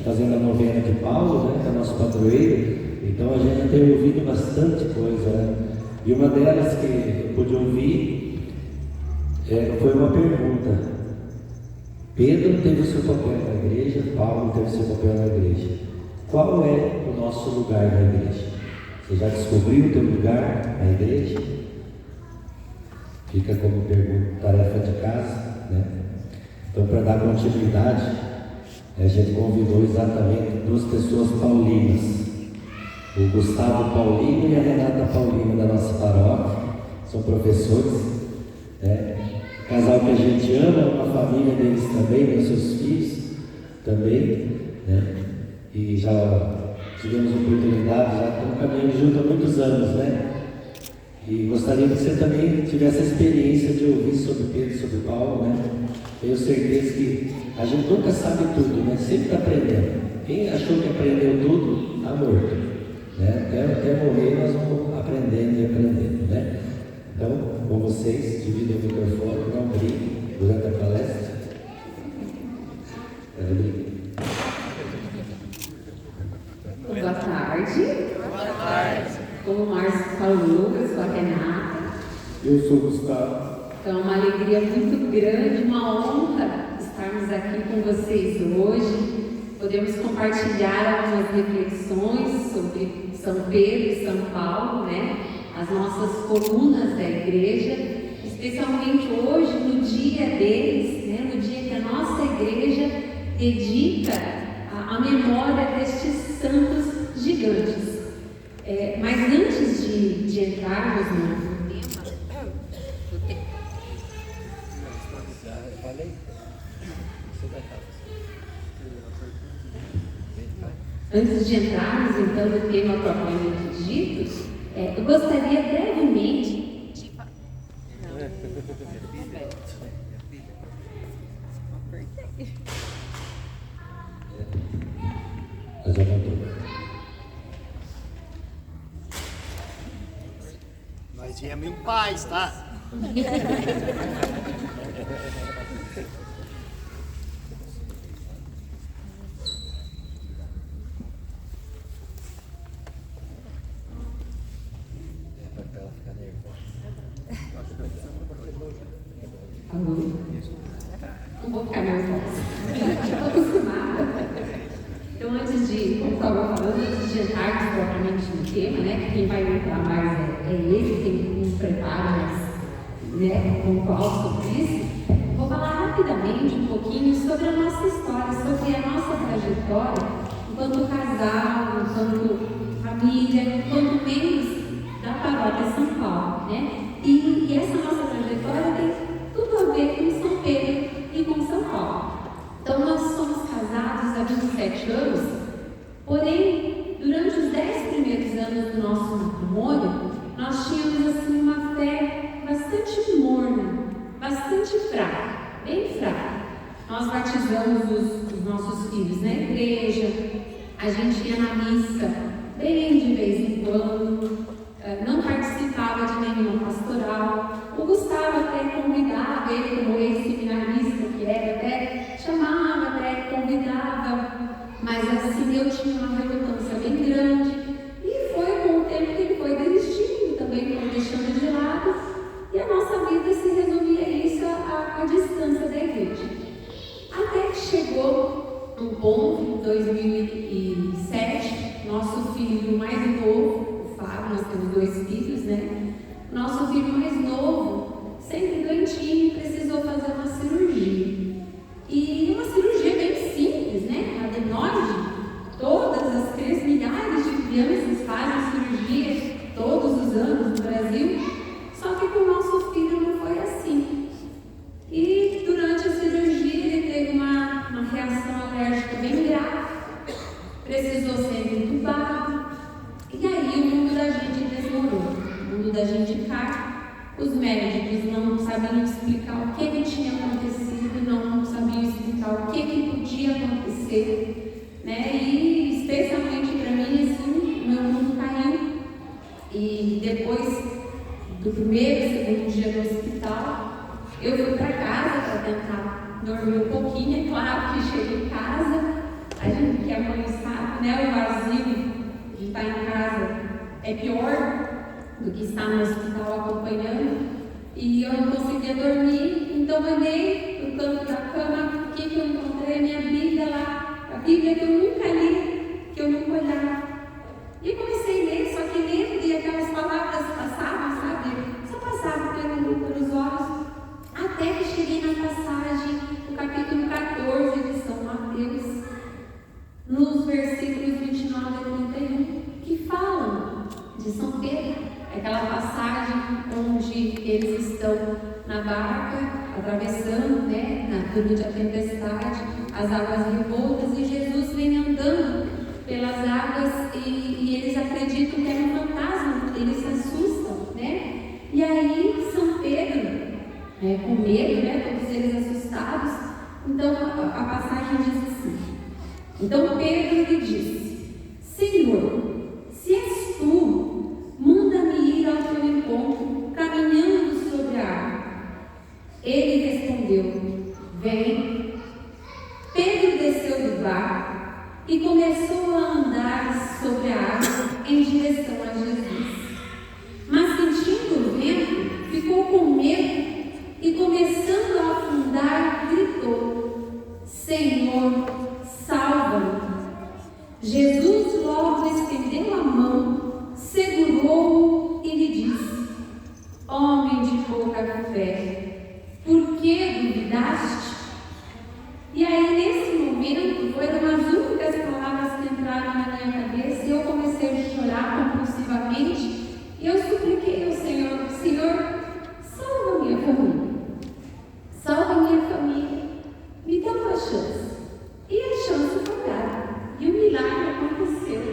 fazendo a novena de Paulo, né, que é nosso padroeiro, então a gente tem ouvido bastante coisa, né? E uma delas que eu pude ouvir foi uma pergunta. Pedro teve o seu papel na igreja, Paulo teve o seu papel na igreja. Qual é o nosso lugar na igreja? Você já descobriu o teu lugar na igreja? Fica como pergunta, tarefa de casa, né? Então, para dar continuidade, a gente convidou exatamente duas pessoas paulinas, o Gustavo Paulino e a Renata Paulino da nossa paróquia, são professores, né? Casal que a gente ama, uma família deles também, né? Seus filhos também, né? E já tivemos oportunidade, já estamos caminhando junto há muitos anos, né? E gostaria que você também tivesse a experiência de ouvir sobre Pedro e sobre Paulo, né? Tenho certeza que a gente nunca sabe tudo, né? Sempre está aprendendo. Quem achou que aprendeu tudo, está morto, né? Até morrer nós vamos aprendendo e aprendendo, né? Então, com vocês, dividam o microfone, não briguem durante a palestra. Boa tarde. Boa tarde. Como o Márcio falou, eu sou a Renata. Eu sou o Gustavo. Então, é uma alegria muito grande, uma honra estarmos aqui com vocês hoje. Podemos compartilhar algumas reflexões sobre São Pedro e São Paulo, né? As nossas colunas da igreja, especialmente hoje, no dia deles, né? No dia que a nossa igreja dedica a memória destes santos gigantes. Mas antes de entrarmos no Antes de entrarmos, então, no tema propriamente dito, eu gostaria brevemente de... Nós viemos em paz, tá? Não vou ficar nervosa. Estou acostumada. Então, antes de, como estava falando, antes de entrarmos propriamente no tema, né? Quem vai entrar mais é ele, tem um preparo mais, né, pontual sobre isso. Vou falar rapidamente um pouquinho sobre a nossa história, sobre a nossa trajetória enquanto casal, enquanto família, enquanto membros da Paróquia São Paulo, né? E essa nossa trajetória tem tudo a ver com São Pedro e com São Paulo. Então, nós somos casados há 27 anos, porém, durante os 10 primeiros anos do nosso matrimônio, nós tínhamos assim uma fé bastante morna, bastante fraca, bem fraca. Nós batizamos os nossos filhos na igreja, a gente ia na missa bem de vez em quando, não participava de nenhuma pastoral. O Gustavo até convidava, ele como ex-seminarista que era, até chamava, até convidava, mas assim eu tinha uma relutância bem grande, e foi com o tempo que ele foi desistindo também, foi deixando de lado, e a nossa vida se resumia isso à distância da igreja. Até que chegou um ponto, em 2007, nosso filho mais novo, nós temos 2 filhos, né? Nosso filho mais novo, sempre doentinho, precisou fazer uma cirurgia. E uma cirurgia bem simples, né? Adenoide. Todas as crianças, milhares de crianças fazem cirurgia todos os anos no Brasil. Só que com o nosso filho não foi assim. E durante a cirurgia ele teve uma reação alérgica bem grave. Precisou ser entubado. E aí o mundo da gente desmoronou, o mundo da gente cai. Os médicos não sabiam explicar o que tinha acontecido, não sabiam explicar o que podia acontecer, né? E especialmente para mim, assim, o meu mundo caiu. E depois do primeiro e segundo dia no hospital, eu fui para casa para tentar dormir um pouquinho. É claro que cheguei em casa, A gente que é mãe sabe, né? O vazio de estar em casa é pior do que estar no hospital acompanhando. E eu não conseguia dormir, então eu olhei no canto da cama, o que eu encontrei? A minha Bíblia lá, a Bíblia que eu nunca li, que eu nunca olhava. E eu comecei a ler, só que lendo e aquelas palavras passavam, sabe? Só passavam pelos olhos, até que cheguei na passagem, no capítulo 14 de São Mateus, nos versículos 29 a 31, que falam de São Pedro. Aquela passagem onde eles estão na barca, atravessando, durante a tempestade, as águas revoltas, e Jesus vem andando pelas águas e eles acreditam que é um fantasma, eles se assustam, né? E aí São Pedro, com medo, todos eles assustados, então a passagem diz assim: então Pedro lhe disse: Senhor, se és tu, manda-me ir ao teu encontro, caminhando sobre a água. Ele respondeu: vem. Pedro desceu do barco e começou a andar sobre a água em direção a Jesus. Mas sentindo o vento, ficou com medo e, começando a afundar, gritou: Senhor, salva-me. Jesus logo estendeu a mão, segurou-o e lhe disse: homem de pouca fé, por que duvidaste? E aí, nesse momento, foram as únicas palavras que entraram na minha cabeça, e eu comecei a chorar compulsivamente, e eu supliquei ao Senhor: Senhor, salva minha família, salva minha família, me dá uma chance. E a chance foi dada, e o milagre aconteceu,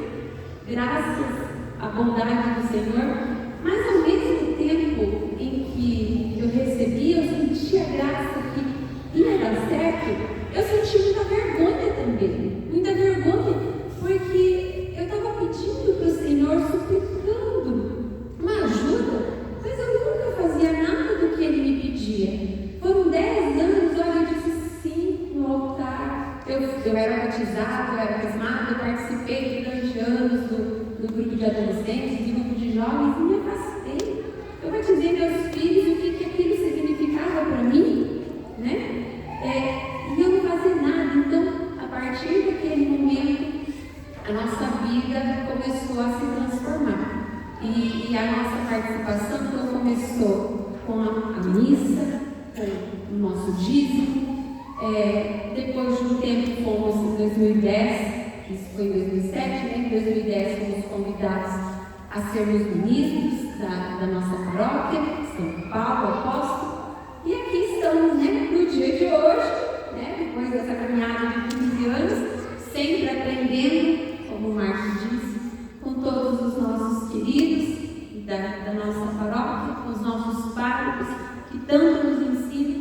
graças à bondade do Senhor. Mas ao mesmo tempo em que eu recebi, eu senti a graça que ia dar certo, eu senti muita vergonha também, muita vergonha, porque eu estava pedindo para o Senhor, suplicando uma ajuda, mas eu nunca fazia nada do que Ele me pedia. Foram 10 anos, olha, eu disse sim no altar, eu era batizada, eu era crismada, eu participei durante anos do grupo de adolescentes, do grupo de jovens, e me afastei. Eu batizei meus filhos, o que aquilo significava para mim, né? E eu não fazia nada. Então, a partir daquele momento, a nossa vida começou a se transformar. E a nossa participação então começou com a missa, com o nosso dízimo. Depois de um tempo, fomos em 2010, isso foi em 2007, Em 2010 fomos convidados a sermos ministros da nossa paróquia, São Paulo Apóstolo. E aqui estamos, no dia de hoje, depois dessa caminhada de 15 anos, sempre aprendendo, como o Marcos disse, com todos os nossos queridos da nossa paróquia, com os nossos párocos, que tanto nos ensinam.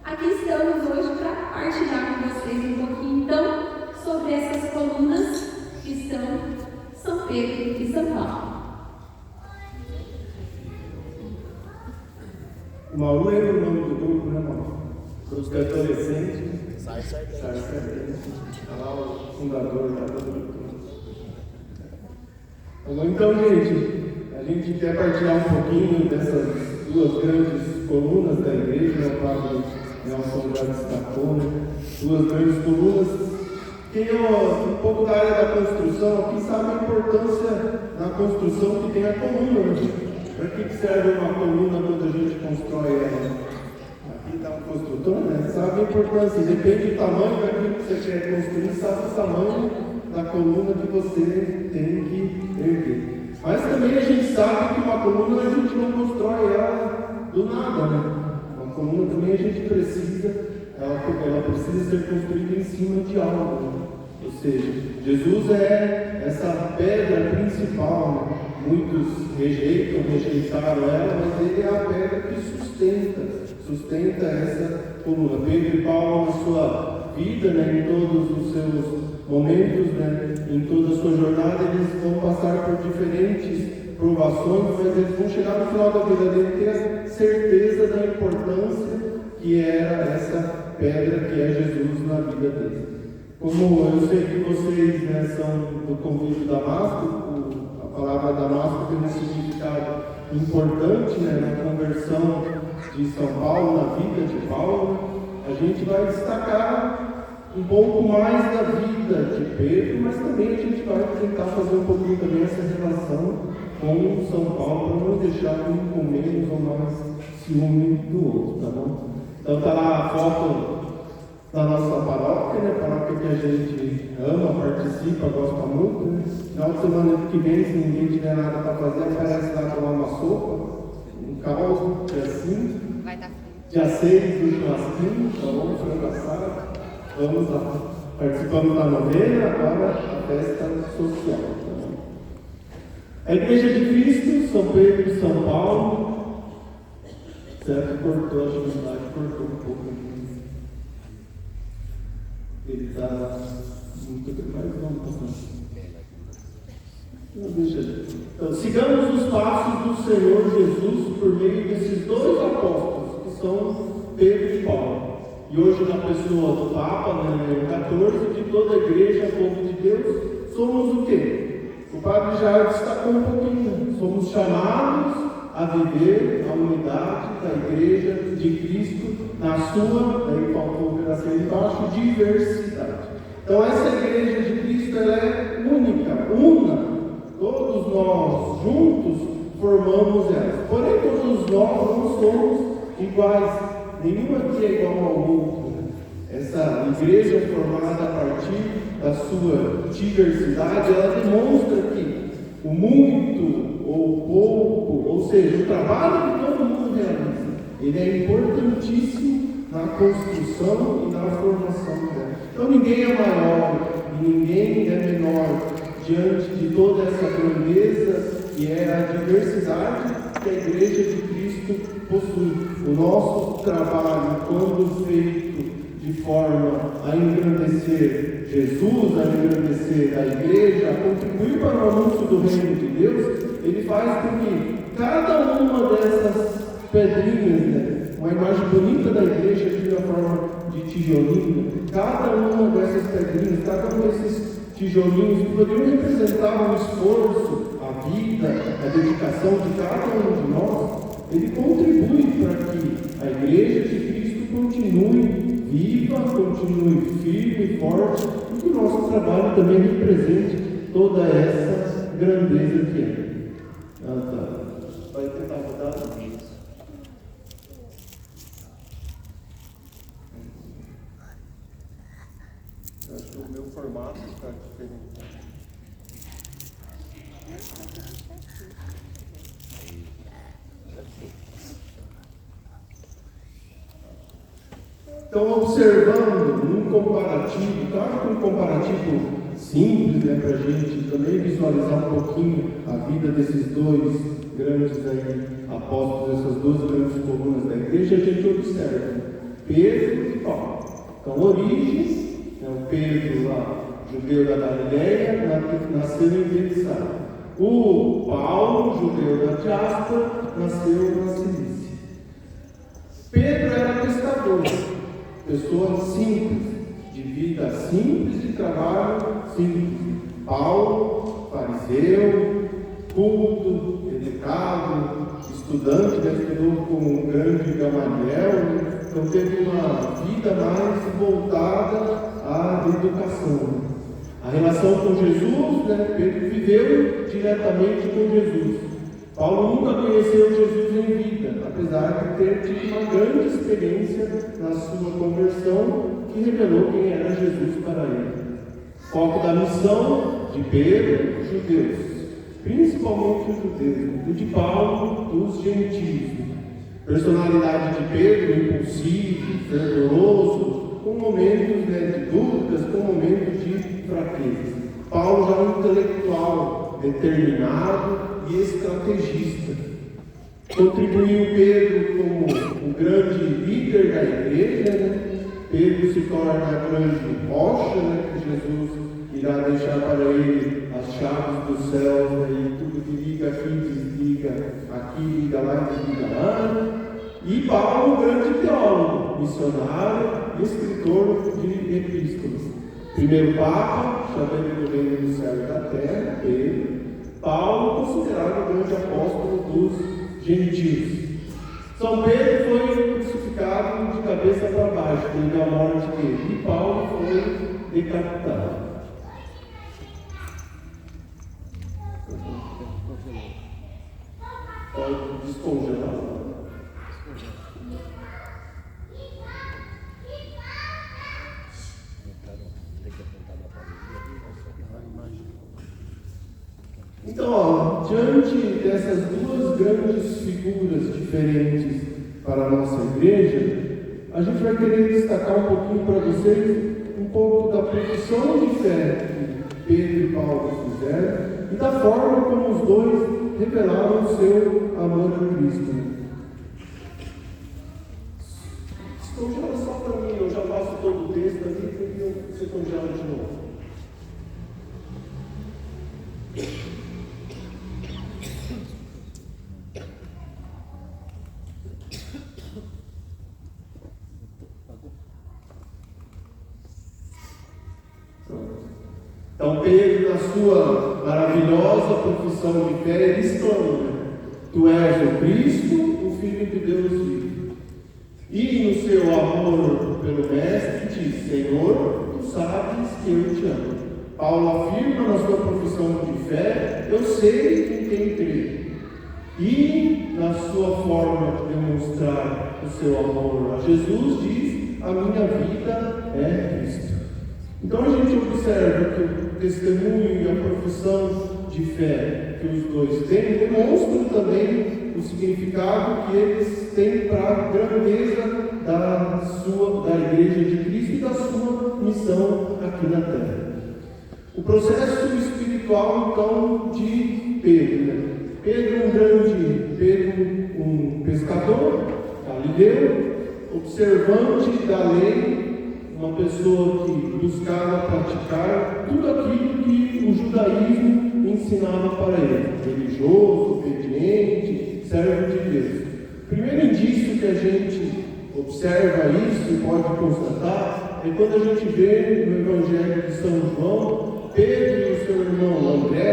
Aqui estamos hoje para partilhar com vocês um pouquinho, então, sobre essas colunas que são São Pedro e São Paulo. O Mauro é o nome do grupo, né, Mauro? Os adolescentes. Sai. Lá o fundador da grupo. Então, a gente quer partilhar um pouquinho dessas duas grandes colunas da igreja, o Padre Nelson já destacou, duas grandes colunas. Quem é um pouco da área da construção aqui sabe a importância na construção que tem a coluna, Para que serve uma coluna quando a gente constrói ela? Aqui está um construtor, sabe a importância, depende do tamanho daquilo que você quer construir, sabe o tamanho da coluna que você tem que erguer. Mas também a gente sabe que uma coluna a gente não constrói ela do nada, Uma coluna também a gente precisa, ela precisa ser construída em cima de algo, Ou seja, Jesus é essa pedra principal, Muitos rejeitaram ela, mas ele é a pedra que sustenta essa coluna. Pedro e Paulo, na sua vida, em todos os seus momentos, em toda a sua jornada, eles vão passar por diferentes provações, mas eles vão chegar no final da vida dele e ter a certeza da importância que era essa pedra que é Jesus na vida deles. Como eu sei que vocês, né, são do convívio Damasco, a palavra Damasco tem um significado importante, né, na conversão de São Paulo, na vida de Paulo. A gente vai destacar um pouco mais da vida de Pedro, mas também a gente vai tentar fazer um pouquinho também essa relação com São Paulo, para não deixar um com menos ou mais ciúme do outro, tá bom? Então está lá a foto da nossa paróquia, né? Paróquia que a gente ama, participa, gosta muito, né? Final de semana que vem, se ninguém tiver nada para fazer, aparece lá tomar uma sopa, um caldo, dia 5. Vai dar frio. Dia 6 do churrasquinho, tá bom? Frango assado. Vamos lá. Participamos da novena, agora a festa social. Tá bom? A Igreja de Cristo, São Pedro e São Paulo. Certo, cortou a divindade, cortou um pouco aqui. Ele está muito mais longo. Não deixa ele. Então, sigamos os passos do Senhor Jesus por meio desses dois apóstolos, que são Pedro e Paulo. E hoje, na pessoa do Papa, né, Leão XIV, de toda a igreja, povo de Deus, somos o quê? O Padre já destacou um pouquinho. Somos chamados a viver a unidade da igreja de Cristo na sua, daí faltou o pedacinho embaixo, diversidade. Então essa igreja de Cristo, ela é única, una. Todos nós juntos formamos ela. Porém, todos nós não somos iguais. Nenhum aqui é igual ao outro. Essa igreja formada a partir da sua diversidade, ela demonstra que o muito ou pouco, ou seja, o trabalho que todo mundo realiza, ele é importantíssimo na construção e na formação dela. Então ninguém é maior e ninguém é menor diante de toda essa grandeza que é a diversidade que a Igreja de Cristo possui. O nosso trabalho, quando feito de forma a engrandecer Jesus, a engrandecer a Igreja, a contribuir para o anúncio do Reino de Deus, ele faz com que cada uma dessas pedrinhas, né, uma imagem bonita da igreja aqui na forma de tijolinho, cada uma dessas pedrinhas, cada um desses tijolinhos que poderiam representar um esforço, a vida, a dedicação de cada um de nós, ele contribui para que a igreja de Cristo continue viva, continue firme e forte, e que o nosso trabalho também represente toda essa grandeza que é. Vai tentar mudar? Acho que o meu formato está diferente. Então, observando um comparativo, claro que um comparativo simples, né, para a gente também visualizar um pouquinho a vida desses dois grandes aí, apóstolos, essas duas grandes colunas da igreja, a gente observa Pedro e Paulo. Então, origem, né, o Pedro lá, judeu da Galileia, nasceu em Betsaida. O Paulo, judeu da diáspora, nasceu na Cilícia. Pedro era pescador, pessoa simples, de vida simples, de trabalho simples. Paulo, fariseu, culto, educado, estudante, né? Estudou com o grande Gamaliel, né? Então teve uma vida mais voltada à educação. A relação com Jesus, né? Pedro viveu diretamente com Jesus. Paulo nunca conheceu Jesus em vida, apesar de ter tido uma grande experiência na sua conversão que revelou quem era Jesus para ele. Foco da missão de Pedro, os judeus, principalmente os judeus, e de Paulo, os gentios. Personalidade de Pedro, impulsivo, fervoroso, com momentos, né, de dúvidas, com momentos de fraqueza. Paulo já um intelectual, determinado e estrategista. Contribuiu Pedro como o grande líder da igreja, né? Pedro se torna a grande rocha, né? Que Jesus irá deixar para ele as chaves dos céus, né? E tudo que liga aqui, desliga aqui, liga lá, desliga lá. E Paulo, o grande teólogo, missionário e escritor de epístolas. Primeiro Papa, chamado do reino do céu e da terra, Pedro. Paulo, considerado o grande apóstolo dos gentios. São Pedro foi crucificado de cabeça para baixo, devido à morte dele, e Paulo foi decapitado. Pode descongelar. Então, diante dessas duas grandes figuras diferentes para a nossa igreja, a gente vai querer destacar um pouquinho para vocês um pouco da profissão de fé que Pedro e Paulo fizeram e da forma como os dois revelaram o seu amor a Cristo. Congela só para mim, eu já passo todo o texto ali, porque você congela de novo. Então Pedro, na sua maravilhosa profissão de fé, ele exclama: Tu és o Cristo, o Filho de Deus vivo. E no seu amor pelo Mestre diz: Senhor, tu sabes que eu te amo. Paulo afirma na sua profissão de fé: Eu sei em quem creio. E na sua forma de demonstrar o seu amor a Jesus diz: A minha vida é Cristo. Então a gente observa que o testemunho e a profissão de fé que os dois têm demonstram também o significado que eles têm para a grandeza da Igreja de Cristo e da sua missão aqui na Terra. O processo espiritual, então, de Pedro. Pedro, um pescador, galileu, observante da lei, uma pessoa que buscava praticar tudo aquilo que o judaísmo ensinava para ele, religioso, obediente, servo de Deus. O primeiro indício que a gente observa isso e pode constatar é quando a gente vê no Evangelho de São João, Pedro e o seu irmão André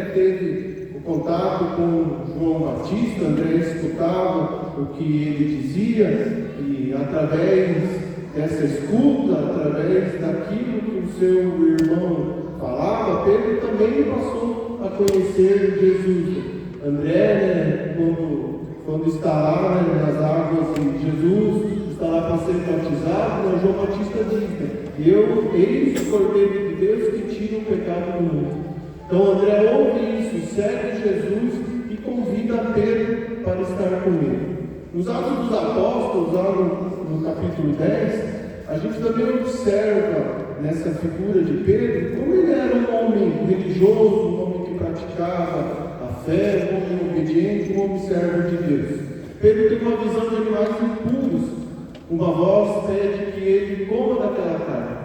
que teve o contato com João Batista. André escutava o que ele dizia e através dessa escuta, através daquilo que o seu irmão falava, Pedro também passou a conhecer Jesus. André, quando está lá nas águas e Jesus está lá para ser batizado, João Batista diz: eis o Cordeiro de Deus que tira o pecado do mundo. Então André ouve isso, segue Jesus e convida Pedro para estar com ele. Nos Atos dos Apóstolos, lá no capítulo 10, a gente também observa nessa figura de Pedro como ele era um homem religioso, um homem que praticava a fé, um homem obediente, um homem servo de Deus. Pedro tem uma visão de animais impuros. Uma voz pede que ele coma daquela carne.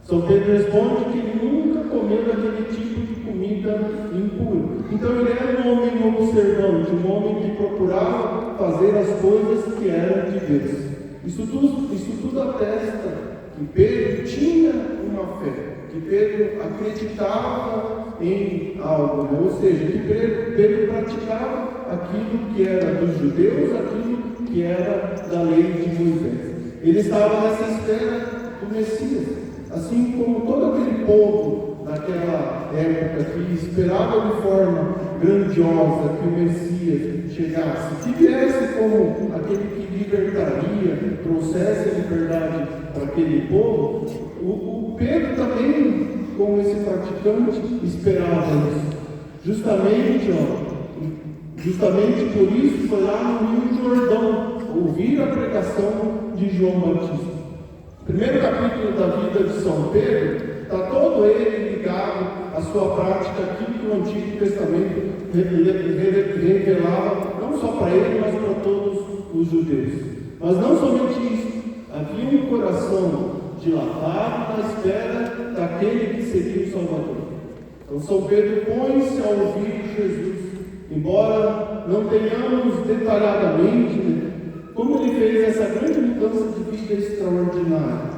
São Pedro responde que ele nunca comeu daquele tipo de comida impura. Então ele era um homem observante, um homem que procurava fazer as coisas que eram de Deus. Isso tudo atesta que Pedro tinha uma fé, que Pedro acreditava em algo, ou seja, que Pedro praticava aquilo que era dos judeus, aquilo que era da lei de Moisés. Ele estava nessa espera do Messias, assim como todo aquele povo naquela época que esperava de forma grandiosa que o Messias chegasse, que viesse como aquele que libertaria, trouxesse a liberdade para aquele povo. O Pedro também, como esse praticante, esperava isso. Justamente por isso foi lá no Rio Jordão ouvir a pregação de João Batista. O primeiro capítulo da vida de São Pedro está todo ele ligado à sua prática, aquilo que o Antigo Testamento revelava, não só para ele, mas para todos os judeus. Mas não somente isso, havia um coração dilatado na espera daquele que seria o Salvador. Então São Pedro põe-se a ouvir Jesus, embora não tenhamos detalhadamente como ele fez essa grande mudança de vida extraordinária.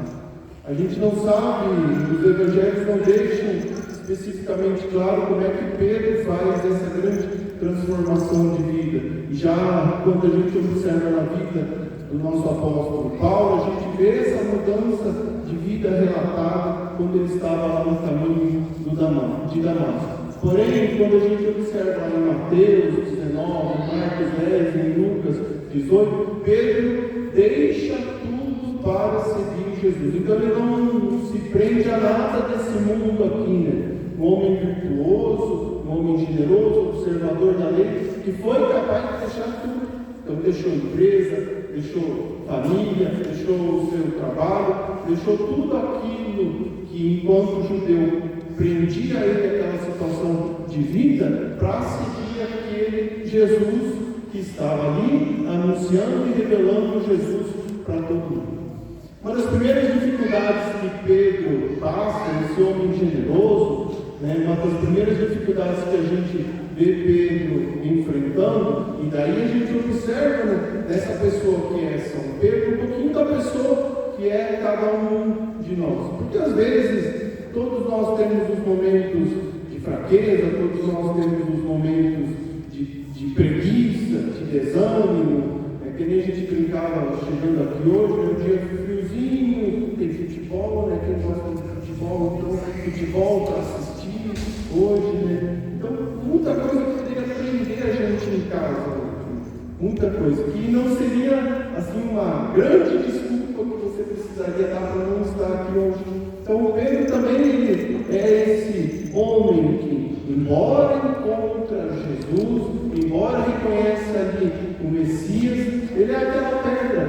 A gente não sabe, os evangelhos não deixam especificamente claro como é que Pedro faz essa grande transformação de vida. E já quando a gente observa na vida do nosso apóstolo Paulo, a gente vê essa mudança de vida relatada quando ele estava lá no caminho de Damasco. Porém, quando a gente observa lá em Mateus 19, Marcos 10, em Lucas 18, Pedro deixa tudo para seguir Jesus. Então ele não se prende a nada desse mundo aqui, né? Um homem virtuoso, um homem generoso, observador da lei, que foi capaz de deixar tudo. Então deixou empresa, deixou família, deixou o seu trabalho, deixou tudo aquilo que enquanto judeu prendia ele aquela situação de vida para seguir aquele Jesus que estava ali anunciando e revelando Jesus para todo mundo. Uma das primeiras dificuldades que Pedro passa, esse homem generoso, né, uma das primeiras dificuldades que a gente vê Pedro enfrentando, e daí a gente observa, né, nessa pessoa que é São Pedro, um pouquinho da pessoa que é cada um de nós. Porque às vezes todos nós temos os momentos de fraqueza, todos nós temos os momentos de preguiça, de desânimo. Que nem a gente brincava chegando aqui hoje, é um dia friozinho, tem futebol, né? Quem gosta de futebol, então futebol para assistir hoje, né? Então, muita coisa que poderia prender a gente em casa, muita coisa, que não seria assim uma grande desculpa que você precisaria dar para não estar aqui hoje. Então, o Pedro também ele é esse homem que, embora encontra Jesus, embora reconheça ali o Messias, ele é aquela pedra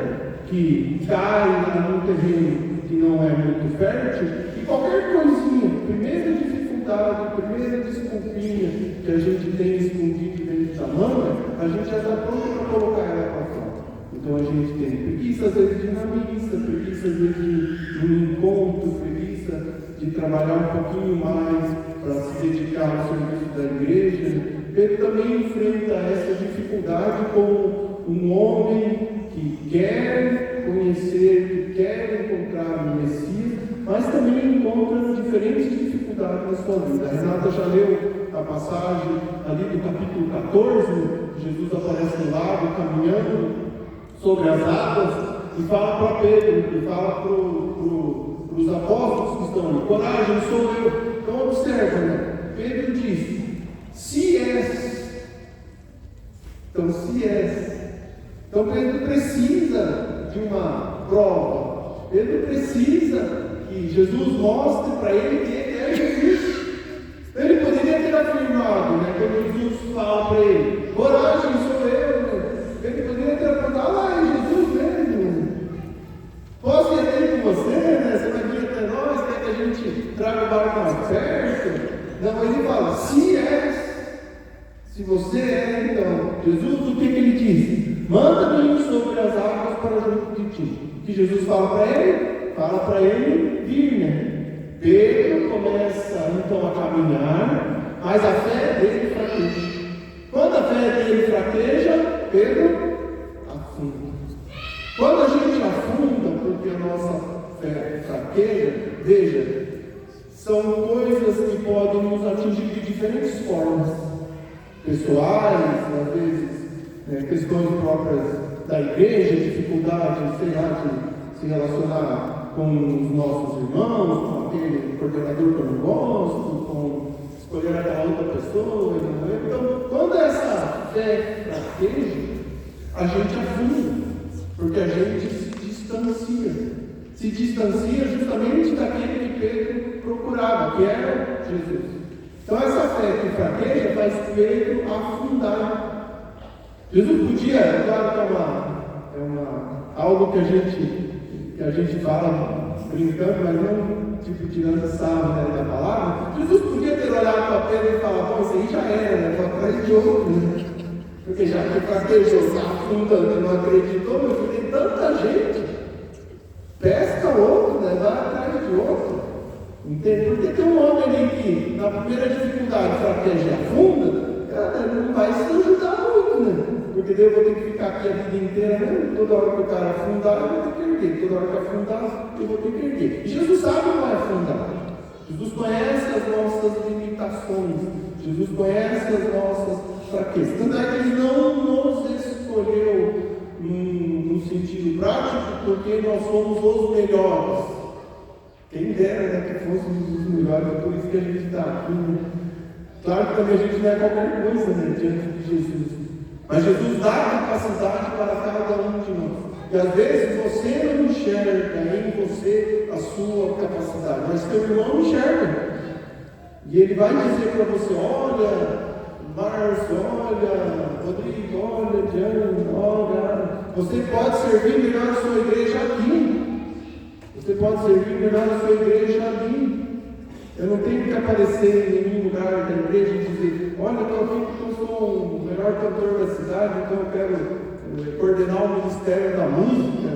que cai num terreno que não é muito fértil, e qualquer coisinha, primeira dificuldade, primeira desculpinha que a gente tem escondido dentro da manga, a gente já está pronto para colocar ela para fora. Então a gente tem preguiça às vezes de ir na missa, preguiça às vezes de um encontro, preguiça de trabalhar um pouquinho mais para se dedicar ao serviço da igreja. Ele também enfrenta essa dificuldade como um homem que quer conhecer, que quer encontrar o Messias, mas também encontra diferentes dificuldades na sua vida. A Renata já leu a passagem ali do capítulo 14, Jesus aparece no lago caminhando sobre as águas e fala para Pedro, e fala para os apóstolos que estão ali: coragem, sou eu. Então observa, né? Pedro diz: se és. Então, se és. Então Pedro precisa de uma prova. Pedro precisa que Jesus mostre para ele que ele é Jesus. Ele poderia ter afirmado, né, quando Jesus fala para ele: coragem, sou eu. Né? Ele poderia ter apontado: lá é Jesus mesmo. Posso ir até com você, né? Você vai vir até nós, quer que a gente traga o barco mais perto? Não, mas ele fala: se és. Se você é, então, Jesus, o que ele diz? Manda-me ir sobre as águas para junto de ti. O que Jesus fala para ele? Fala para ele vir, né? Pedro começa então a caminhar, mas a fé dele fraqueja. Quando a fé dele fraqueja, Pedro afunda. Quando a gente afunda porque a nossa fé fraqueja, veja, são coisas que podem nos atingir de diferentes formas. Pessoais, às vezes, questões próprias da igreja, dificuldades, sei lá, de se relacionar com os nossos irmãos, com aquele coordenador que eu não gosto, com escolher aquela outra pessoa. Então, quando essa fé fraqueja, a gente afunda, porque a gente se distancia. Se distancia justamente daquele que Pedro procurava, que era Jesus. Então essa fé que fraqueja faz Pedro afundar. Jesus podia, claro que é algo que a gente fala brincando, mas não tipo tirando sarro, né, da palavra. Jesus podia ter olhado para Pedro e falar: bom, isso aí já era, né? Foi atrás de outro, né? Porque já que fraquejou, está afundando e não acreditou, meu filho, tem tanta gente, pesca outro, né? Vai atrás de outro. Entende? Porque tem um homem ali que, na primeira dificuldade, fraqueja e afunda, não vai se ajudar muito, né? Porque porque daí eu vou ter que ficar aqui a vida inteira, né? Toda hora que o cara afundar, eu vou ter que erguer. Toda hora que afundar, eu vou ter que erguer. E Jesus sabe que vai afundar. Jesus conhece as nossas limitações. Jesus conhece as nossas fraquezas. Tanto é que Ele não nos escolheu no sentido prático, porque nós somos os melhores. Quem dera, né, que fôssemos os melhores, é por isso que a gente está aqui, né? Claro que também a gente não é qualquer coisa, né, diante de Jesus. Mas Jesus dá capacidade para cada um de nós. E às vezes você não enxerga em você a sua capacidade, mas teu irmão enxerga. E ele vai dizer para você: olha, Márcio, olha, Rodrigo, olha, Diana, olha, você pode servir melhor a sua igreja aqui. Você pode servir melhor a sua igreja ali. Eu não tenho que aparecer em nenhum lugar da igreja e dizer: olha, eu estou aqui porque eu sou o melhor cantor da cidade, então eu quero coordenar o ministério da música.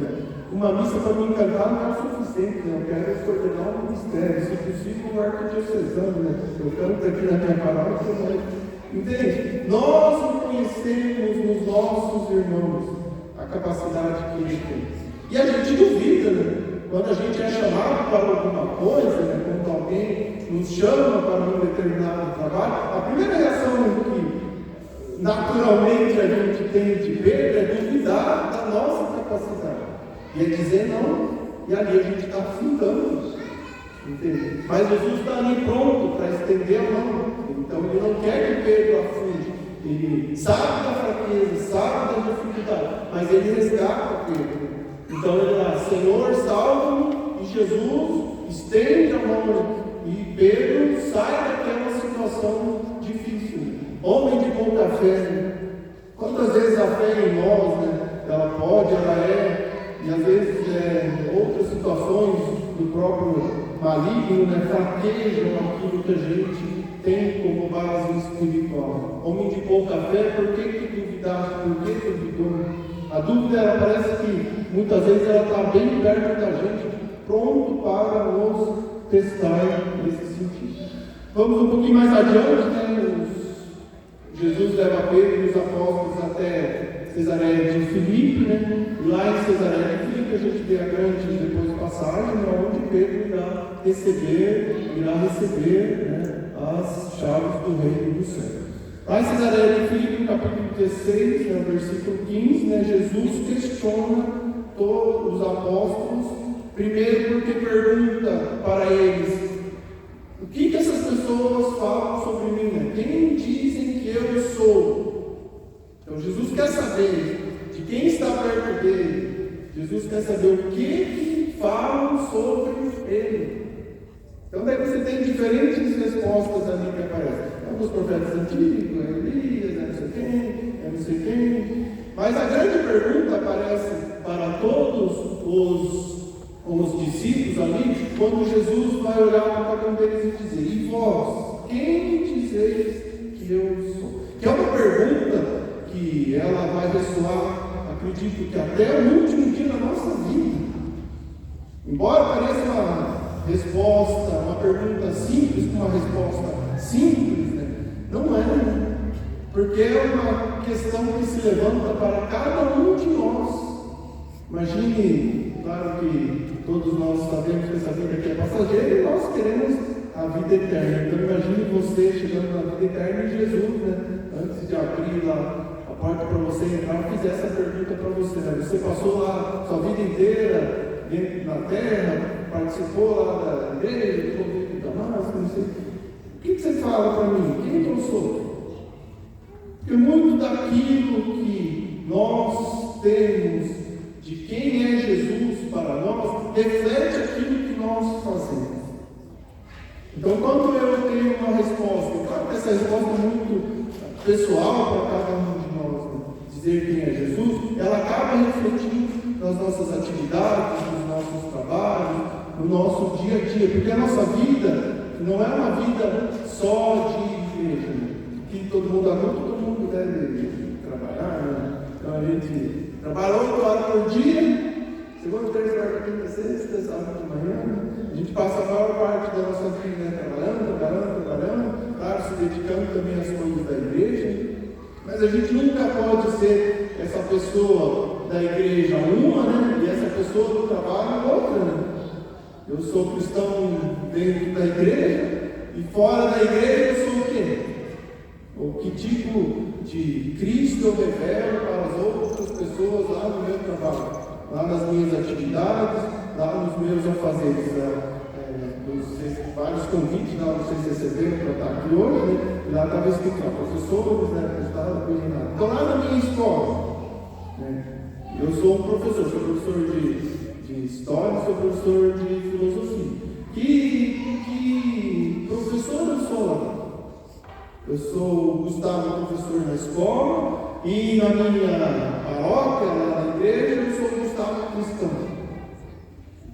Uma missa para mim cantar não é o suficiente, né? Eu quero coordenar o ministério, se possível um arquidiocesano, né? Eu canto aqui na minha paróquia, mas... Entende? Nós conhecemos nos nossos irmãos a capacidade que eles têm. E a gente duvida, né? Quando a gente é chamado para alguma coisa, né? Quando alguém nos chama para um determinado trabalho, a primeira reação que naturalmente a gente tem de Pedro é duvidar da nossa capacidade. E é dizer não, e ali a gente está afundando. Entende? Mas Jesus está ali pronto para estender a mão. Então ele não quer que Pedro afunde. Ele sabe da fraqueza, sabe da dificuldade, mas ele resgata Pedro. Então ele lá: Senhor, salva-me. E Jesus estende a mão. E Pedro sai daquela situação difícil. Homem de pouca fé. Quantas vezes a fé em nós, né? Ela pode, ela é. E às vezes outras situações do próprio maligno, né, fraquejam aquilo que a gente tem como base espiritual. Homem de pouca fé, por que duvidaste? Por que duvidou? A dúvida, ela parece que muitas vezes ela está bem perto da gente, pronto para nos testar nesse sentido. Vamos um pouquinho mais adiante, né? Jesus leva Pedro e os apóstolos até Cesareia de Filipe, né? E lá em Cesareia de Filipe a gente vê a grande depois passagem, onde Pedro irá receber, né, as chaves do reino do céu. Lá em Cesareia de Filipe, no capítulo 16, né, versículo 15, né, Jesus questiona todos os apóstolos, primeiro porque pergunta para eles: o que essas pessoas falam sobre mim? Né? Quem dizem que eu sou? Então Jesus quer saber de quem está perto dele. Jesus quer saber o que falam sobre ele. Então daí você tem diferentes respostas ali que aparecem. É um dos profetas antigos, é Elias, é não sei quem, é não sei quem. Mas a grande pergunta aparece para todos os discípulos ali, quando Jesus vai olhar para cada um deles e dizer: e vós, quem dizeis que eu sou? Que é uma pergunta que ela vai ressoar, acredito que até o último dia da nossa vida. Embora pareça uma resposta, uma pergunta simples, uma resposta simples, né? Não é, né? Porque é uma questão que se levanta para cada um de nós. Imagine, claro que todos nós sabemos que essa vida aqui é passageira e nós queremos a vida eterna. Então imagine você chegando na vida eterna e Jesus, né? Antes de abrir lá a porta para você entrar, fizer essa pergunta para você, né? Você passou lá sua vida inteira dentro da terra, participou lá da igreja, do convite de Damasco, não sei. O que você fala para mim? Quem eu sou? Porque muito daquilo que nós temos de quem é Jesus para nós reflete aquilo que nós fazemos. Então, quando eu tenho uma resposta, claro que essa resposta é muito pessoal para cada um de nós, né? Dizer quem é Jesus, ela acaba refletindo nas nossas atividades, nos nossos trabalhos, no nosso dia a dia, porque a nossa vida não é uma vida só de igreja, né? Que todo mundo adulto, todo mundo deve trabalhar, né? Então a gente trabalha 8 horas por dia, segunda, terça, quarta, quinta, sexta, sábado de manhã. A gente passa a maior parte da nossa vida, né, trabalhando, claro, se dedicando também às coisas da igreja. Mas a gente nunca pode ser essa pessoa da igreja uma, né? E essa pessoa do trabalho outra, né? Eu sou cristão dentro da igreja e fora da igreja eu sou o quê? O que tipo de Cristo eu revelo para as outras pessoas lá no meu trabalho, lá nas minhas atividades, lá nos meus afazeres, dos vários convites lá vocês receberam para estar aqui hoje, né? E lá estava escrito lá, professores, né? Então lá na minha escola, né? Eu sou um professor, sou professor de história, sou professor de filosofia. Que professor eu sou lá? Eu sou o Gustavo, professor na escola, e na minha paróquia, lá na igreja, eu sou o Gustavo cristão.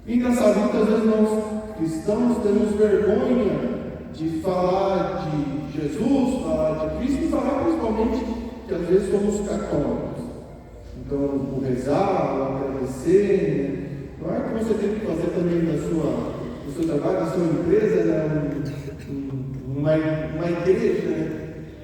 Engraçado, muitas vezes nós cristãos temos vergonha de falar de Jesus, falar de Cristo e falar principalmente que às vezes somos católicos. Então, o rezar, o agradecer, né? Não é que você tem que fazer também no seu trabalho, na sua empresa, né? Uma igreja, né?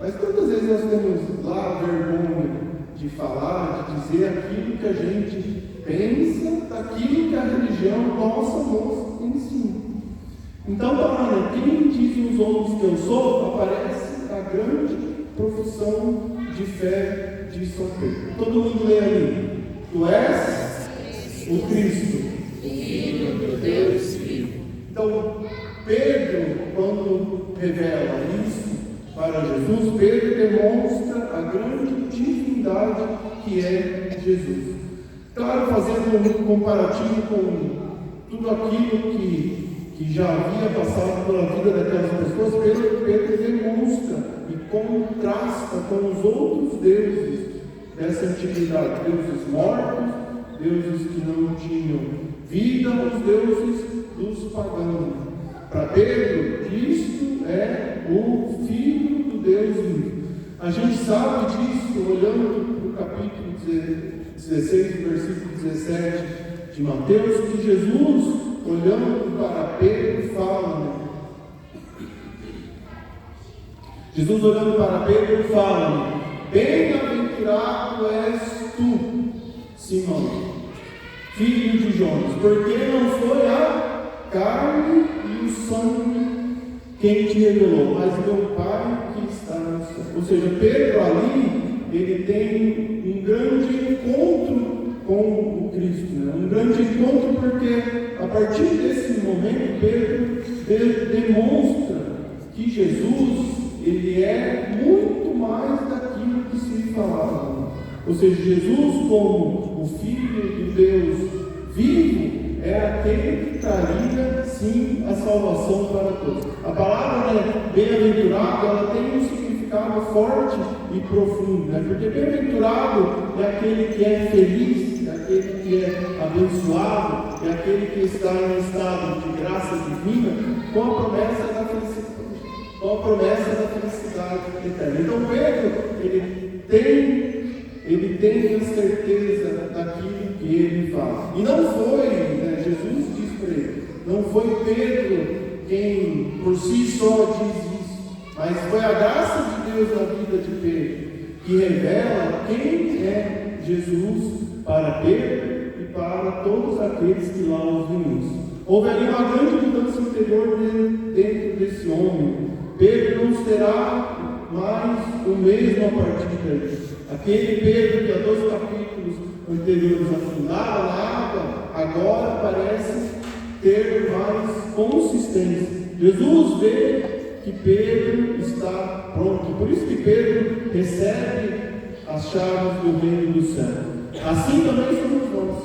Mas quantas vezes nós temos lá vergonha de falar, de dizer aquilo que a gente pensa, daquilo que a religião nossa ensina? Então, para quem dizem os outros que eu sou, aparece a grande profissão de fé de São Pedro. Todo mundo lê ali: Tu és o Cristo, Filho do Deus vivo. Então, Pedro, quando revela isso para Jesus, Pedro demonstra a grande divindade que é Jesus. Claro, fazendo um comparativo com tudo aquilo que já havia passado pela vida daquelas pessoas, Pedro demonstra e contrasta com os outros deuses dessa antiguidade, deuses mortos, deuses que não tinham vida, os deuses dos pagãos. Para Pedro, Cristo é o Filho do Deus vivo. A gente sabe disso olhando para o capítulo 16, versículo 17 de Mateus, que Jesus, olhando para Pedro, fala, né? Jesus olhando para Pedro fala: Bem-aventurado és tu, Simão, filho de Jonas, porque não foi a carne e o sangue quem te revelou, mas meu Pai que está no céu. Ou seja, Pedro ali, ele tem um grande encontro com o Cristo, né? Um grande encontro porque a partir desse momento Pedro demonstra que Jesus, ele é muito mais daquilo que se falava. Ou seja, Jesus como o Filho de Deus vivo é aquele que traria sim a salvação para todos. A palavra, né, bem-aventurado, ela tem um significado forte e profundo, né? Porque bem-aventurado é aquele que é feliz, é aquele que é abençoado, é aquele que está em estado de graça divina com a promessa da felicidade. Com a promessa da felicidade eterna. Então Pedro, ele tem a certeza daquilo que ele fala. E não foi, né, Jesus disse para ele, não foi Pedro quem por si só diz isso, mas foi a graça de Deus na vida de Pedro, que revela quem é Jesus para Pedro e para todos aqueles que lá ouvem isso. Houve ali uma grande mudança interior dentro desse homem. Pedro não será mais o mesmo a partir daí. Aquele Pedro que há 2 capítulos anteriores afundava na água, agora parece ter mais consistência. Jesus vê que Pedro está pronto. Por isso que Pedro recebe as chaves do reino do céu. Assim também somos nós.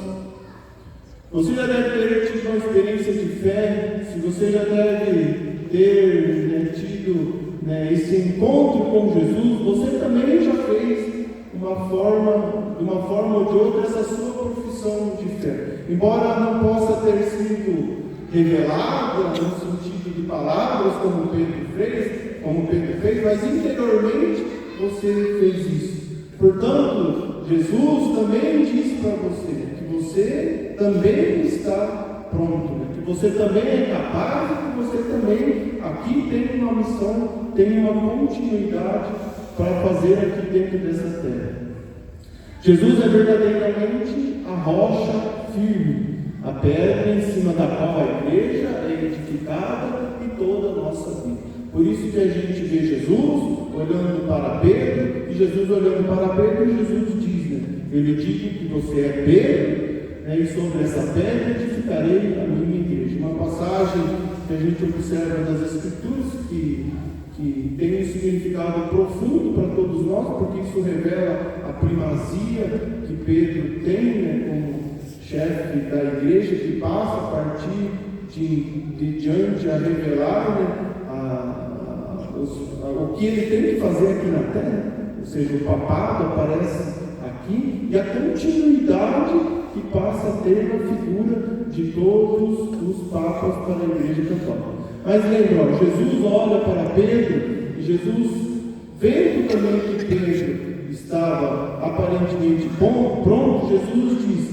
Você já deve ter tido uma experiência de fé, se você já deve ter tido esse encontro com Jesus, você também já fez de uma forma ou de outra essa sua profissão de fé. Embora não possa ter sido revelada no sentido de palavras como Pedro fez, mas interiormente você fez isso. Portanto, Jesus também diz para você que você também está pronto, né? Que você também é capaz e que você também aqui tem uma missão, tem uma continuidade para fazer aqui dentro dessa terra. Jesus é verdadeiramente a rocha firme, a pedra em cima da qual a igreja é edificada e toda a nossa vida. Por isso que a gente vê Jesus olhando para Pedro, e Jesus olhando para Pedro, e Jesus diz, né? Ele diz que você é Pedro, né? E sobre essa pedra edificarei a minha igreja. Uma passagem que a gente observa das Escrituras que tem um significado profundo para todos nós, porque isso revela a primazia que Pedro tem, né, como chefe da igreja, que passa a partir de diante a revelar, né, o que ele tem que fazer aqui na terra, ou seja, o papado aparece aqui, e a continuidade que passa a ter na figura de todos os papas para a igreja católica. Mas lembra, Jesus olha para Pedro, e Jesus, vendo também que Pedro estava aparentemente pronto, Jesus diz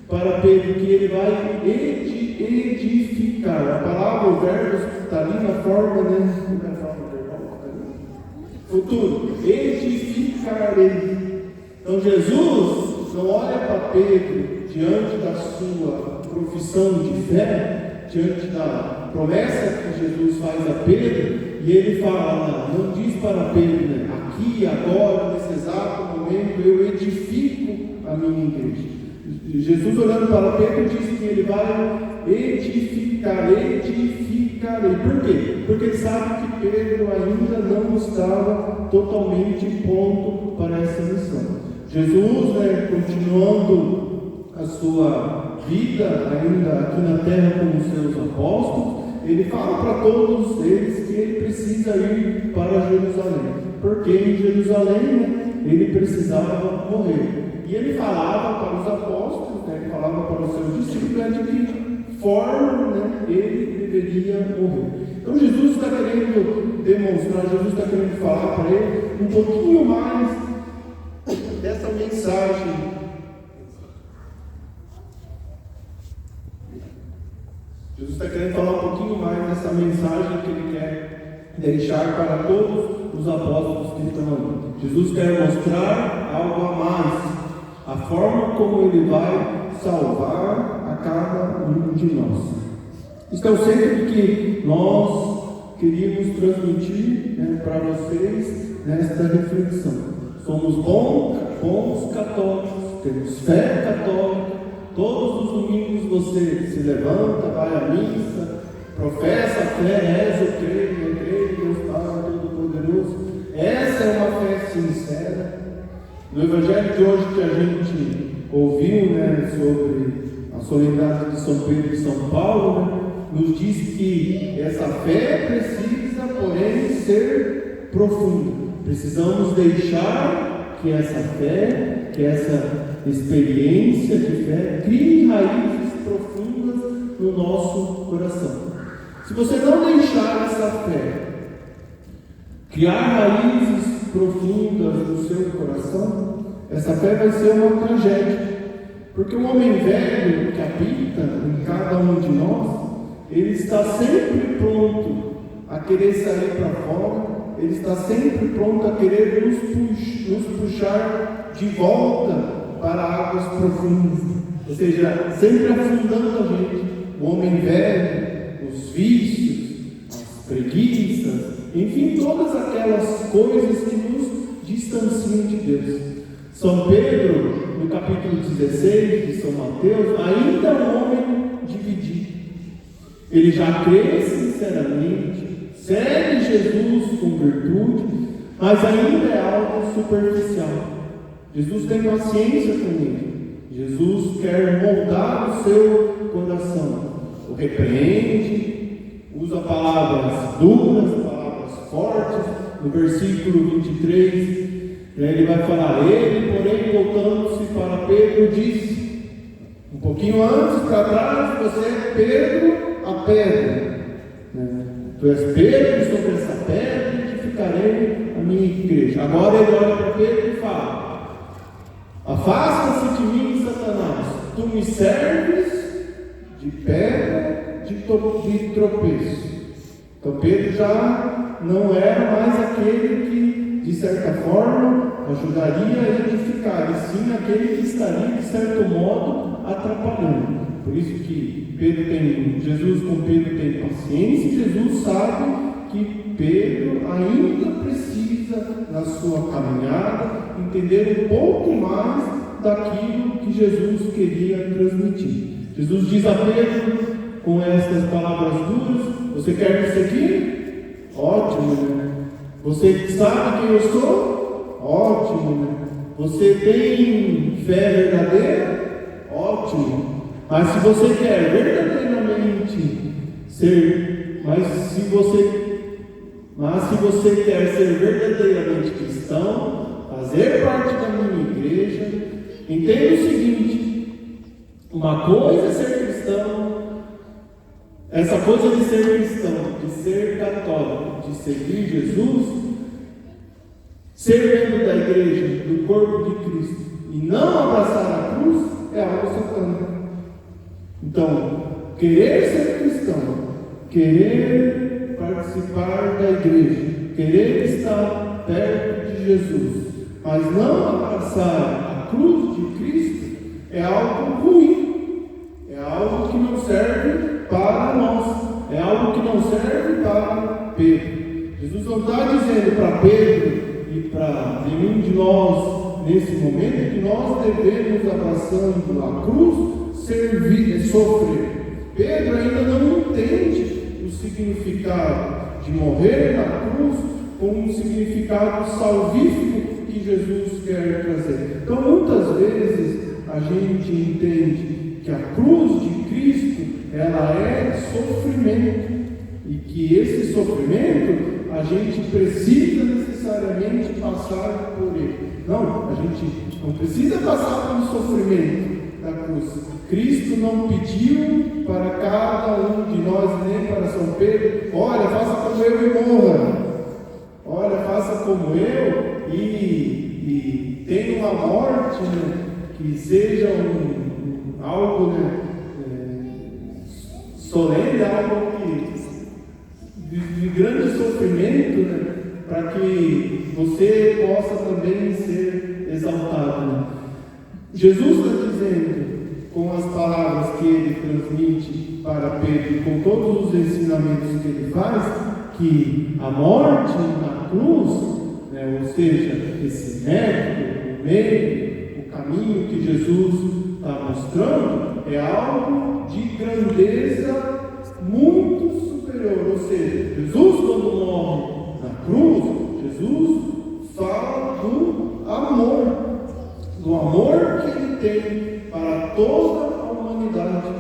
para Pedro que ele vai edificar. A palavra, o verbo está ali na forma, né? Futuro, edificarei. Então Jesus não olha para Pedro diante da sua profissão de fé, diante da promessa que Jesus faz a Pedro, e ele fala, não diz para Pedro, né, aqui, agora, nesse exato momento, eu edifico a minha igreja. Jesus olhando para Pedro diz que ele vai edificarei. Por quê? Porque ele sabe que Pedro ainda não estava totalmente pronto para essa missão. Jesus, né, continuando a sua vida ainda aqui na terra com os seus apóstolos, ele fala para todos eles que ele precisa ir para Jerusalém, porque em Jerusalém, né, ele precisava morrer. E ele falava para os apóstolos, né, ele falava para os seus discípulos de que forma, né, ele deveria morrer. Então Jesus está querendo demonstrar, Jesus está querendo falar para ele um pouquinho mais dessa mensagem. Jesus está querendo falar um pouquinho mais dessa mensagem que ele quer deixar para todos os apóstolos que estão ali. Jesus quer mostrar algo a mais, a forma como ele vai salvar a cada um de nós. Isso é o centro que nós queríamos transmitir, né, para vocês nesta reflexão. Somos bons católicos, temos fé católica. Todos os domingos você se levanta, vai à missa, professa a fé, reza o creio em Deus Pai Todo-Poderoso. Essa é uma fé sincera. No Evangelho de hoje que a gente ouviu, né, sobre a solenidade de São Pedro e São Paulo, né, nos diz que essa fé precisa, porém, ser profunda. Precisamos deixar que essa fé, que essa experiência de fé crie raízes profundas no nosso coração. Se você não deixar essa fé criar raízes profundas no seu coração, essa fé vai ser uma tragédia. Porque o homem velho que habita em cada um de nós, ele está sempre pronto a querer sair para fora, ele está sempre pronto a querer nos puxar de volta para águas profundas, ou seja, sempre afundando a gente. O homem velho, os vícios, as preguiças, enfim, todas aquelas coisas que nos distanciam de Deus. São Pedro, no capítulo 16 de São Mateus, ainda é um homem dividido. Ele já crê sinceramente, segue Jesus com virtude, mas ainda é algo superficial. Jesus tem paciência com ele. Jesus quer moldar o seu coração. O repreende, usa palavras duras, palavras fortes. No versículo 23, ele vai falar: ele, porém, voltando-se para Pedro, disse, um pouquinho antes para trás, você é Pedro, a pedra. Tu és Pedro, sobre essa pedra edificarei a minha igreja. Agora ele olha para Pedro e fala: afasta-se de mim, Satanás, tu me serves de pedra de tropeço. Então Pedro já não era mais aquele que certa forma, ajudaria a edificar, e sim aquele que estaria, de certo modo, atrapalhando. Por isso que Jesus com Pedro tem paciência, e Jesus sabe que Pedro ainda precisa, na sua caminhada, entender um pouco mais daquilo que Jesus queria transmitir. Jesus diz a Pedro, com estas palavras duras: você quer me seguir? Ótimo, né? Você sabe quem eu sou? Ótimo, né? Você tem fé verdadeira? Ótimo. Mas se você quer verdadeiramente ser, se você quer ser verdadeiramente cristão, fazer parte da minha igreja, entenda o seguinte: uma coisa é ser cristão, essa coisa de ser cristão, de ser católico, de seguir Jesus, ser membro da igreja, do corpo de Cristo, e não abraçar a cruz, é algo satânico. Então, querer ser cristão, querer participar da igreja, querer estar perto de Jesus, mas não abraçar a cruz de Cristo, é algo ruim, é algo que não serve para nós, é algo que não serve para Pedro. Jesus não está dizendo para Pedro e para nenhum de nós nesse momento que nós devemos, abraçando a cruz, servir e sofrer. Pedro ainda não entende o significado de morrer na cruz com um significado salvífico que Jesus quer trazer. Então, muitas vezes a gente entende que a cruz de Cristo, ela é sofrimento, e que esse sofrimento a gente precisa necessariamente passar por ele. Não, a gente não precisa passar pelo sofrimento da cruz. Cristo não pediu para cada um de nós, nem para São Pedro: olha, faça como eu e morra. Olha, faça como eu e tenha uma morte, né, que seja algo, né, solene, algo de grande sofrimento, né, para que você possa também ser exaltado. Né? Jesus está dizendo, com as palavras que ele transmite para Pedro, com todos os ensinamentos que ele faz, que a morte na cruz, né, ou seja, esse método, o meio, o caminho que Jesus está mostrando, é algo de grandeza muito superior. Ou seja, Jesus, quando morre na cruz, Jesus fala do amor que ele tem para toda a humanidade.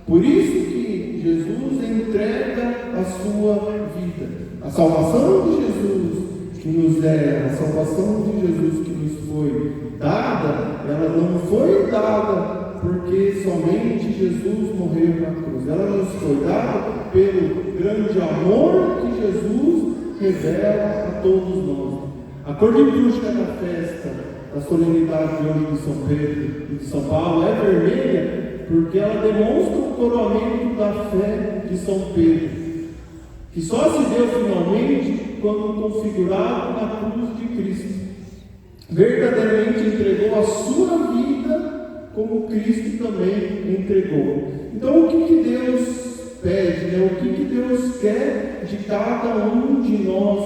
Por isso que Jesus entrega a sua vida. A salvação de Jesus que nos a salvação de Jesus que nos foi dada, ela não foi dada porque somente Jesus morreu na cruz. Ela nos foi dada pelo grande amor que Jesus revela a todos nós. A cor litúrgica da festa, da solenidade de hoje de São Pedro e de São Paulo é vermelha porque ela demonstra o coroamento da fé de São Pedro, que só se deu finalmente quando configurado na cruz de Cristo. Verdadeiramente entregou a sua vida como Cristo também entregou. Então, o que Deus pede, né? O que Deus quer de cada um de nós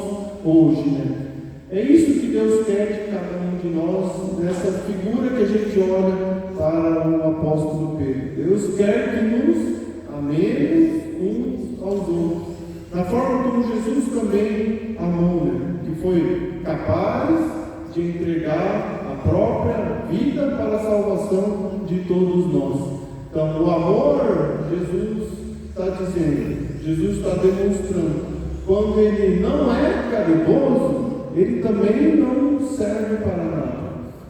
hoje, né? É isso que Deus quer de cada um de nós, nessa figura que a gente olha para o apóstolo Pedro. Deus quer que nos amemos uns aos outros, da forma como Jesus também amou, né? Que foi capaz de entregar a própria vida para a salvação de todos nós. Então, o amor, Jesus está dizendo, Jesus está demonstrando, quando ele não é caridoso, ele também não serve para nada.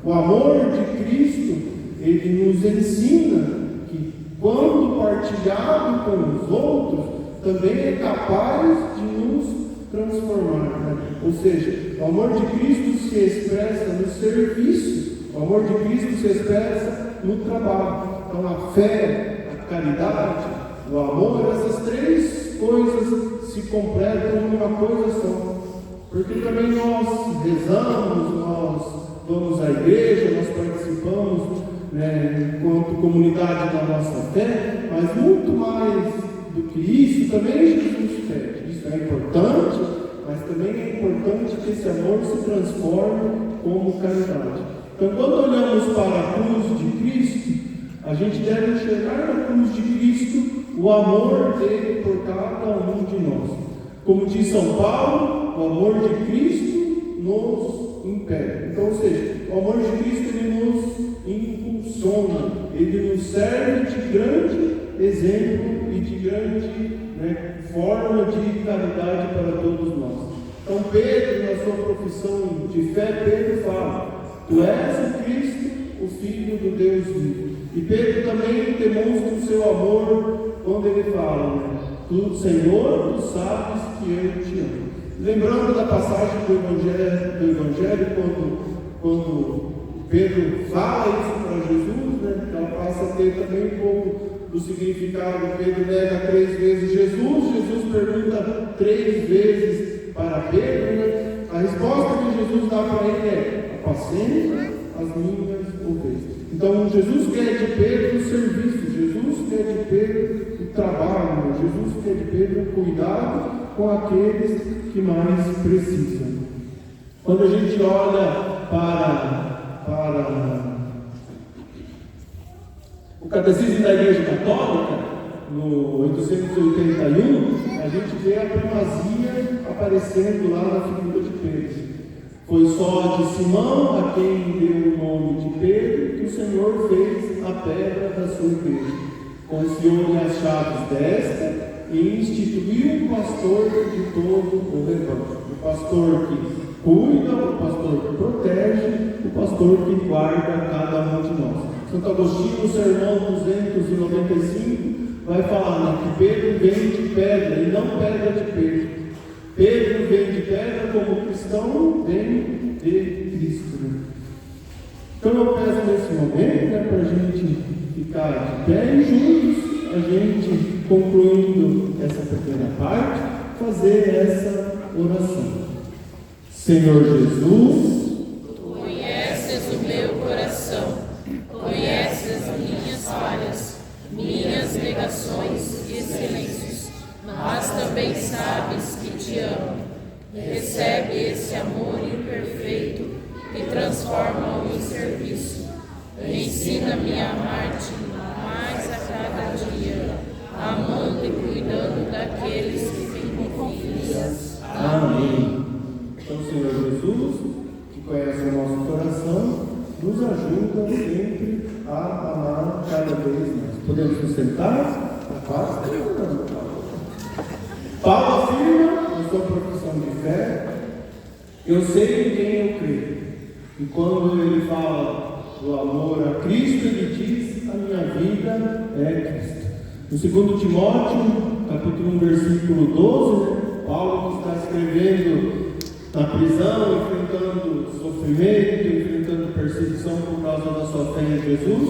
O amor de Cristo, ele nos ensina que, quando partilhado com os outros, também é capaz de nos transformar. Né? Ou seja, o amor de Cristo se expressa no serviço, o amor de Cristo se expressa no trabalho. Então, a fé, a caridade, o amor, essas três coisas se completam em uma coisa só. Porque também nós rezamos, nós vamos à igreja, nós participamos, né, enquanto comunidade da nossa fé, mas muito mais do que isso também Jesus pede. Isso é importante, mas também é importante que esse amor se transforme como caridade. Então, quando olhamos para a cruz de Cristo, a gente deve enxergar na cruz de Cristo o amor dele por cada um de nós. Como diz São Paulo, o amor de Cristo nos impele. Então, ou seja, o amor de Cristo ele nos impulsiona, ele nos serve de grande exemplo e de grande, né, forma de caridade para todos nós. Então, Pedro, na sua profissão de fé, Pedro fala: Tu és o Cristo, o Filho do Deus vivo. E Pedro também demonstra o seu amor quando ele fala, né? Tu, Senhor, tu sabes que eu te amo. Lembrando da passagem do Evangelho quando Pedro fala isso para Jesus, né? Ela passa a ter também um pouco do significado. Pedro nega 3 vezes Jesus pergunta 3 vezes para Pedro, né? A resposta que Jesus dá para ele é: apacenta as minhas ovelhas. Então Jesus quer de Pedro o serviço, Jesus quer de Pedro o trabalho, Jesus quer de Pedro o cuidado com aqueles que mais precisam. Quando a gente olha para o Catecismo da Igreja Católica, no 881, a gente vê a primazia aparecendo lá na figura de Pedro. Foi só de Simão, a quem deu o nome de Pedro, que o Senhor fez a pedra da sua igreja. Confiou-lhe as chaves desta e instituiu o pastor de todo o rebanho. O pastor que cuida, o pastor que protege, o pastor que guarda cada um de nós. Santo Agostinho, no sermão 295, vai falar, né, que Pedro vem de pedra e não pedra de Pedro. Pedro vem de pedra como cristão, vem de Cristo. Então eu peço nesse momento, né, para a gente ficar de pé e juntos, a gente, concluindo essa primeira parte, fazer essa oração. Senhor Jesus, conheces o meu coração, conheces minhas falhas, minhas negações e silêncios, mas também sabes que te amo. Recebe esse amor imperfeito e transforma-o em serviço. Ensina-me a amar-te mais a cada dia, amando e cuidando daqueles que me confias. Amém. Então, Senhor Jesus, que conhece o nosso coração, nos ajuda sempre a amar cada vez mais. Podemos nos sentar? Paulo afirma na sua profissão de fé: eu sei em quem eu creio. E quando ele fala do amor a Cristo, ele diz: a minha vida é Cristo. No 2 Timóteo, capítulo 1, versículo 12, Paulo, que está escrevendo na prisão, enfrentando sofrimento, enfrentando perseguição por causa da sua fé em Jesus,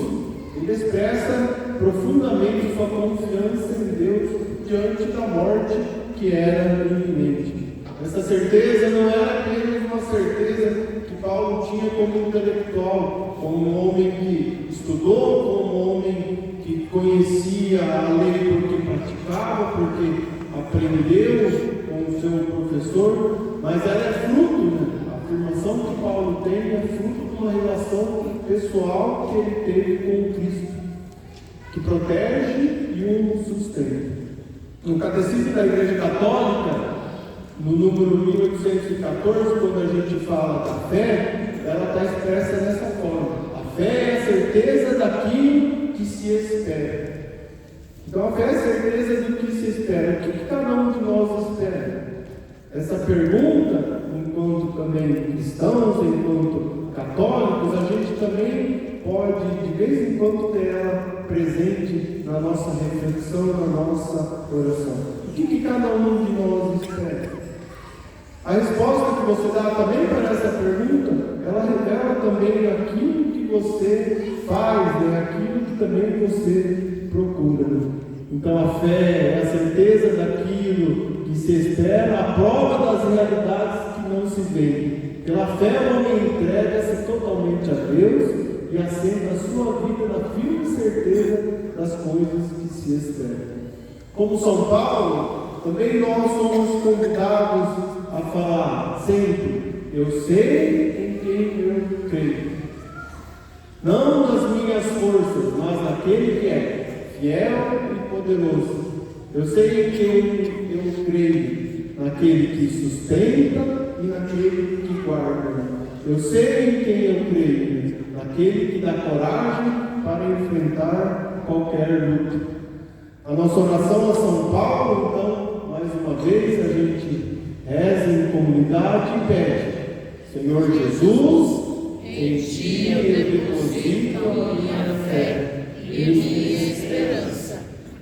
ele expressa profundamente sua confiança em Deus diante da morte que era iminente. Essa certeza não era apenas uma certeza que Paulo tinha como intelectual, como um homem que estudou, como um homem que conhecia a lei porque praticava, porque aprendeu com o seu professor, mas ela é fruto, né? A afirmação que Paulo tem é fruto de uma relação pessoal que ele teve com Cristo, que protege e o sustenta. No Catecismo da Igreja Católica, no número 1814, quando a gente fala da fé, ela está expressa dessa forma: a fé é a certeza daquilo que se espera. Então a fé é a certeza do que se espera. O que cada um de nós espera? Essa pergunta, enquanto também cristãos, enquanto católicos, a gente também pode, de vez em quando, ter ela presente na nossa reflexão, na nossa oração. O que cada um de nós espera? A resposta que você dá também para essa pergunta, ela revela também aquilo que você faz, né? Aquilo que também você procura. Então a fé é a certeza daquilo que se espera, a prova das realidades que não tem. Pela fé, o homem entrega-se totalmente a Deus e assenta a sua vida na firme certeza das coisas que se esperam. Como São Paulo, também nós somos convidados a falar sempre: eu sei em quem eu creio. Não nas minhas forças, mas naquele que é fiel e poderoso. Eu sei em quem eu creio, naquele que sustenta e naquele que guarda. Eu sei em quem eu creio, naquele que dá coragem para enfrentar qualquer luta. A nossa oração a São Paulo, então, mais uma vez, a gente reza em comunidade e pede: Senhor Jesus, em Ti eu deposito a minha fé e minha esperança.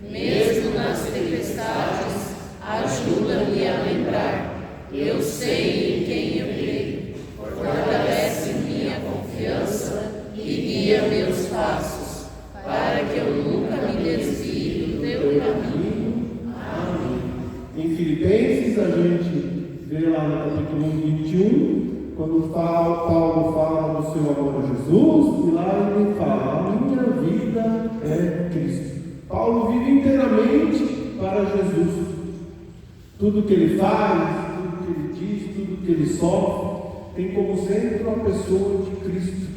Mesmo nas tempestades, ajuda-me a lembrar. Eu sei em quem eu creio. Fortalece minha confiança e guia meus passos, para que eu nunca me desvie do teu caminho. Amém. Em Filipenses, a gente vê lá no capítulo 21, quando Paulo fala do seu amor a Jesus, e lá ele fala: a minha vida é Cristo. Paulo vive inteiramente para Jesus. Tudo que ele faz, tudo que ele diz, tudo que ele sofre, tem como centro a pessoa de Cristo.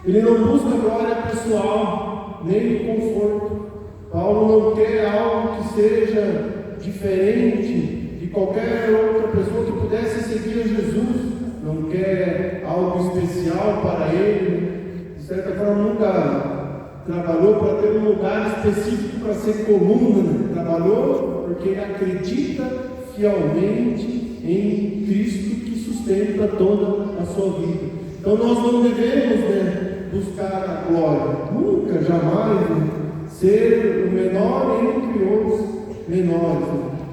Ele não busca glória pessoal, nem conforto. Paulo não quer algo que seja diferente de qualquer outra pessoa que pudesse seguir a Jesus. Não quer algo especial para ele. De certa forma, nunca trabalhou para ter um lugar específico para ser coluna, né? Trabalhou porque ele acredita fielmente em Cristo que sustenta toda a sua vida. Então nós não devemos, buscar a glória, nunca, jamais, ser o menor entre os menores,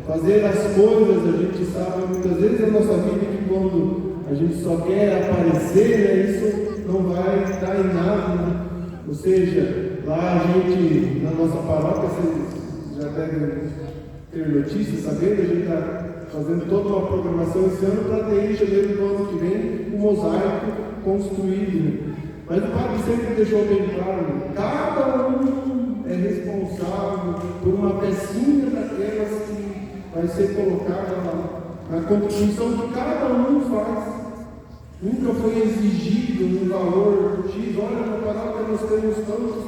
fazer as coisas. A gente sabe muitas vezes na nossa vida que quando a gente só quer aparecer, isso não vai dar em nada, Ou seja, lá a gente, na nossa paróquia, vocês já devem ter notícias, sabendo, a gente está fazendo toda uma programação esse ano para ter em janeiro do ano que vem um mosaico construído. Mas o padre sempre deixou bem claro: cada um é responsável por uma pecinha daquelas que vai ser colocada na contribuição que cada um faz. Nunca foi exigido um valor X. Olha, na paróquia nós temos tantos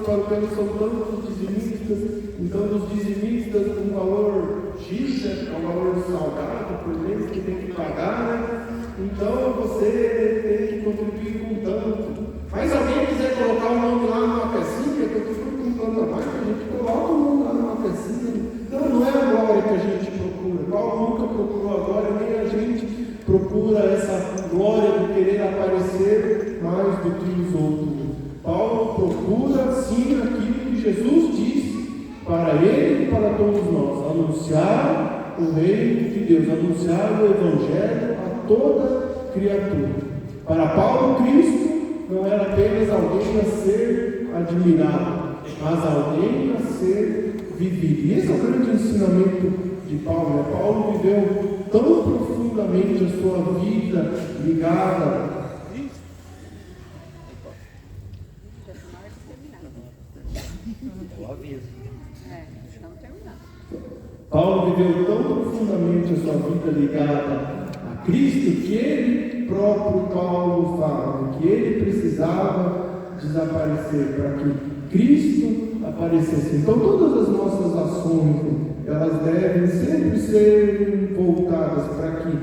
paroquianos são tantos dizimistas, então dos dizimistas um valor X, é um valor salgado por mês que tem que pagar, né? Então você tem que contribuir com tanto. Mas se alguém quiser colocar o nome lá numa pecinha, contribui com tanto a mais, a gente coloca o nome lá numa pecinha. Então não é a glória que a gente procura. Paulo nunca procurou a glória, nem a gente procura essa glória de querer aparecer mais do que os outros. Paulo procura sim aquilo que Jesus disse para ele e para todos nós: anunciar o reino de Deus, anunciar o evangelho a toda criatura. Para Paulo, Cristo não era apenas alguém a ser admirado, mas alguém a ser vivido. E esse é o grande ensinamento de Paulo. Paulo viveu tão profundamente a sua vida ligada Paulo viveu tão profundamente a sua vida ligada a Cristo que ele próprio, Paulo, fala que ele precisava desaparecer para que Cristo aparecesse. Então todas as nossas ações, elas devem sempre ser voltadas para que,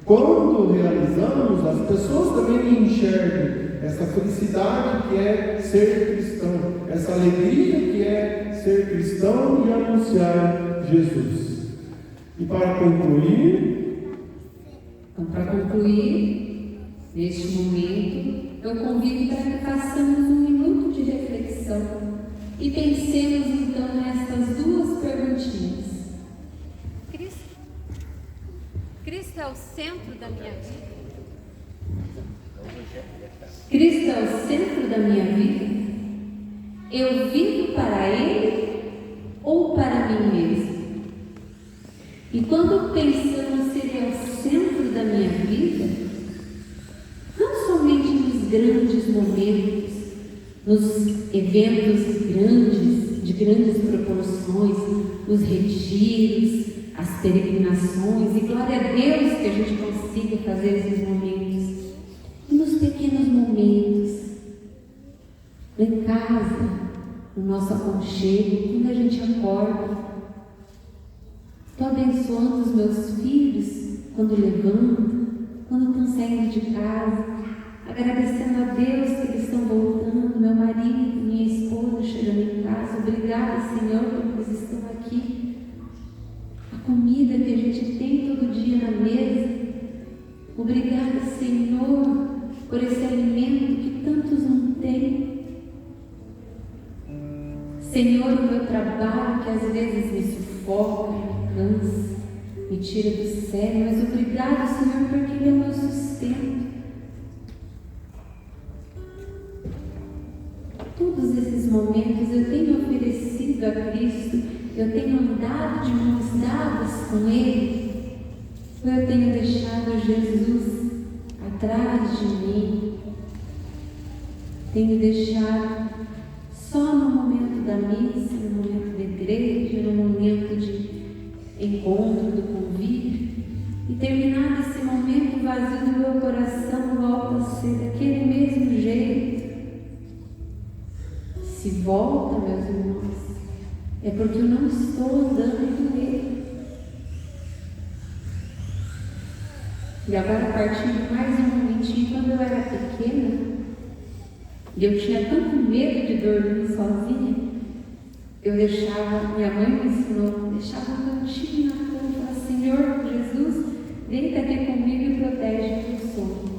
quando realizamos, as pessoas também enxerguem essa felicidade que é ser cristão, essa alegria que é ser cristão e anunciar Jesus. E para concluir, neste momento, eu convido para que façamos um minuto de reflexão e pensemos então nestas duas perguntinhas. Cristo é o centro da minha vida? Cristo é o centro da minha vida? Eu vivo para Ele ou para mim mesmo? E quando pensamos se Ele é o centro da minha minha vida, não somente nos grandes momentos, nos eventos grandes, de grandes proporções, os retiros, as peregrinações, e glória a Deus que a gente consiga fazer esses momentos, e nos pequenos momentos, lá em casa, no nosso aconchego, quando a gente acorda. Estou abençoando os meus filhos quando levantam, quando estão saindo de casa, agradecendo a Deus que eles estão voltando, meu marido, minha esposa chegando em casa. Obrigada, Senhor, porque eles estão aqui. A comida que a gente tem todo dia na mesa. Obrigada, Senhor, por esse alimento que tantos não têm. Senhor, o meu trabalho que às vezes me sufoca, me cansa, me tira do sério, mas obrigado, Senhor, porque Ele é o meu sustento. Todos esses momentos eu tenho oferecido a Cristo, eu tenho andado de mãos dadas com Ele, ou eu tenho deixado Jesus atrás de mim, tenho deixado só no momento da missa, no momento da igreja, no momento de encontro, do convívio, e terminado esse momento vazio do meu coração, volta a ser daquele mesmo jeito. Se volta, meus irmãos, é porque eu não estou andando com Ele. E agora, partindo mais um momentinho, quando eu era pequena, e eu tinha tanto medo de dormir sozinha, eu deixava, minha mãe me ensinou, deixava um cantinho na cama e falava: Senhor Jesus, deita aqui comigo e protege o meu sono.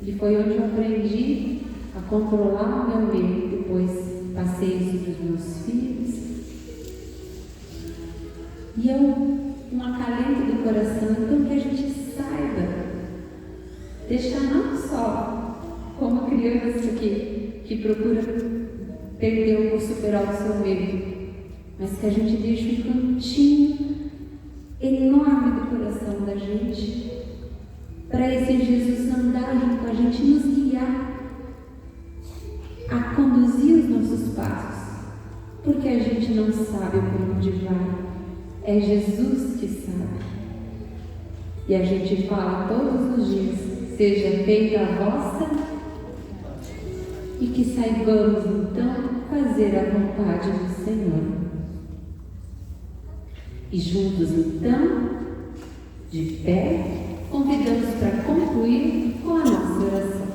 E foi onde eu aprendi a controlar o meu medo. Depois passei isso para os meus filhos. E um acalento do coração, então que a gente saiba deixar não só como criança que procura perder ou superar o seu medo, mas que a gente deixe um cantinho enorme do coração da gente, para esse Jesus andar junto com a gente, nos guiar a conduzir os nossos passos, porque a gente não sabe por onde vai, é Jesus que sabe. E a gente fala todos os dias: seja feita a vossa, e que saibamos então fazer a vontade do Senhor. E juntos então, de pé, convidamos para concluir com a nossa oração.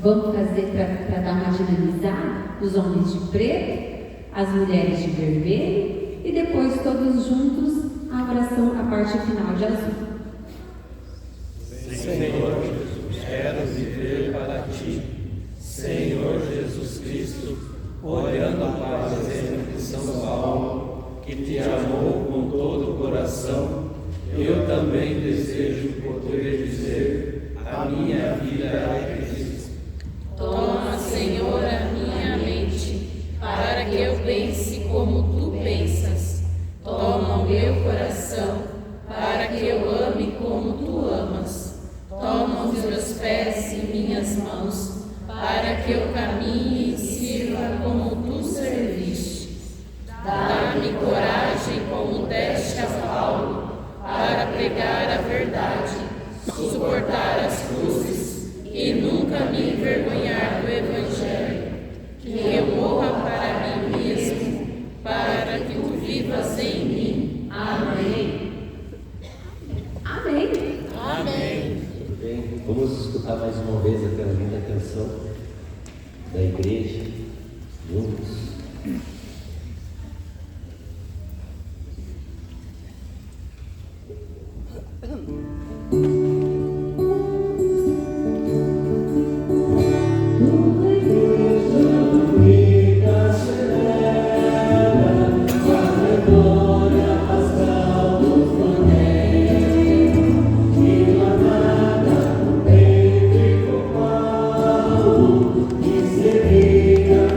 Vamos fazer para dar uma dinamizada, os homens de preto, as mulheres de vermelho, e depois todos juntos a oração, a parte final de azul. Senhor Jesus, quero viver para Ti. Senhor Jesus Cristo, olhando para o exemplo de São Paulo, que Te amou com todo o coração, eu também desejo poder dizer: a minha vida é Cristo. Toma, Senhor, a minha mente, para que eu pense como Tu pensas. Toma o meu coração, para que eu ame como Tu amas. Toma os meus pés em minhas mãos, para que eu caminhe e sirva como Tu serviste. Dá-me coragem como deste a Paulo, para pregar a verdade, suportar as cruzes e nunca me envergonhar do Evangelho. Que eu morra para mim mesmo, para que Tu vivas em mim. Amém. Amém. Amém. Muito bem, vamos escutar mais uma vez aquela linda canção da igreja, juntos. Seria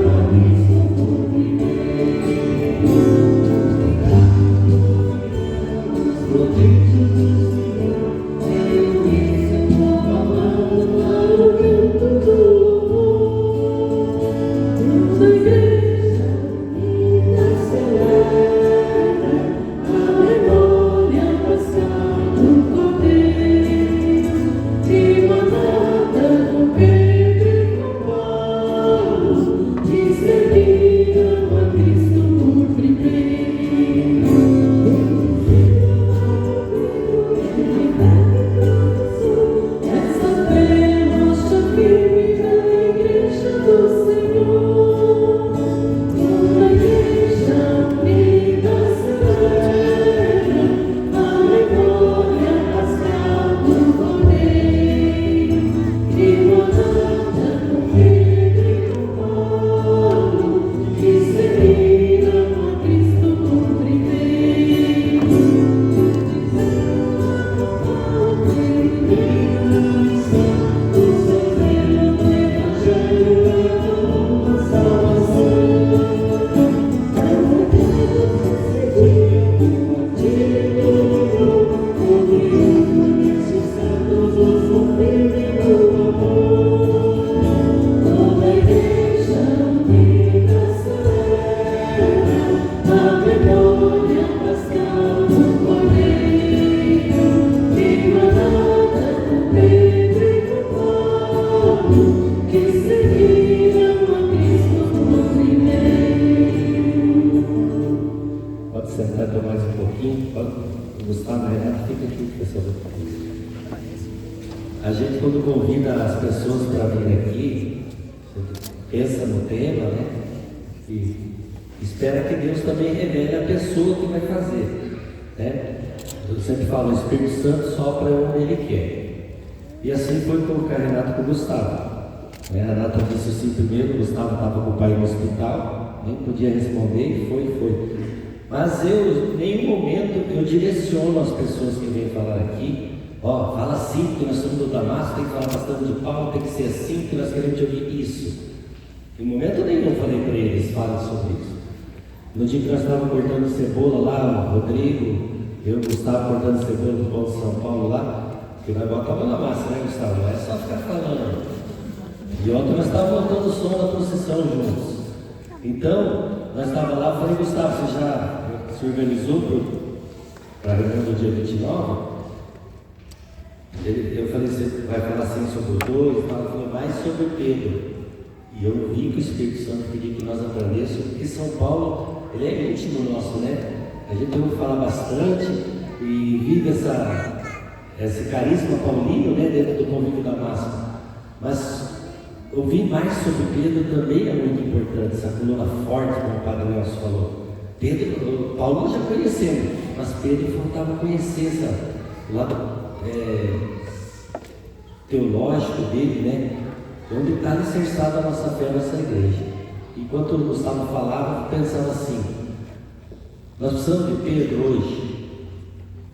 A gente, quando convida as pessoas para vir aqui, pensa no tema, né? E espera que Deus também revele a pessoa que vai fazer, né? Eu sempre falo, o Espírito Santo sopra onde Ele quer. E assim foi colocar Renato com o Gustavo. A Renata disse assim primeiro, o Gustavo estava com o pai no hospital, nem podia responder, e foi. Mas eu, em nenhum momento, eu direciono as pessoas que vêm falar aqui. Ó, fala assim, porque nós somos do Damasco, tem que falar bastante de Paulo, tem que ser assim, porque nós queremos ouvir isso. Em momento nenhum eu falei para eles, falem sobre isso. No dia que nós estávamos cortando cebola lá, o Rodrigo, eu e o Gustavo cortando cebola do Pão de São Paulo lá, que nós botamos na massa, né, Gustavo? Não é só ficar falando. E ontem nós estávamos montando o som da procissão juntos. Então, nós estávamos lá, eu falei, Gustavo, você já se organizou para a reunião do dia 29? Eu falei, você vai falar assim sobre os dois? Ele falou mais sobre Pedro. E eu vi que o Espírito Santo queria que nós aprendêssemos, porque São Paulo, ele é íntimo nosso, né? A gente ouve falar bastante e vive esse carisma paulino, né, dentro do convívio da massa. Mas ouvir mais sobre Pedro também é muito importante, essa coluna forte, como o Padre Nelson falou. Paulo nós já conhecemos, mas Pedro faltava conhecer esse lado teológico dele, né? Onde está alicerçada a nossa fé, a nossa igreja. Enquanto o Gustavo falava, eu pensava assim, nós precisamos de Pedro hoje?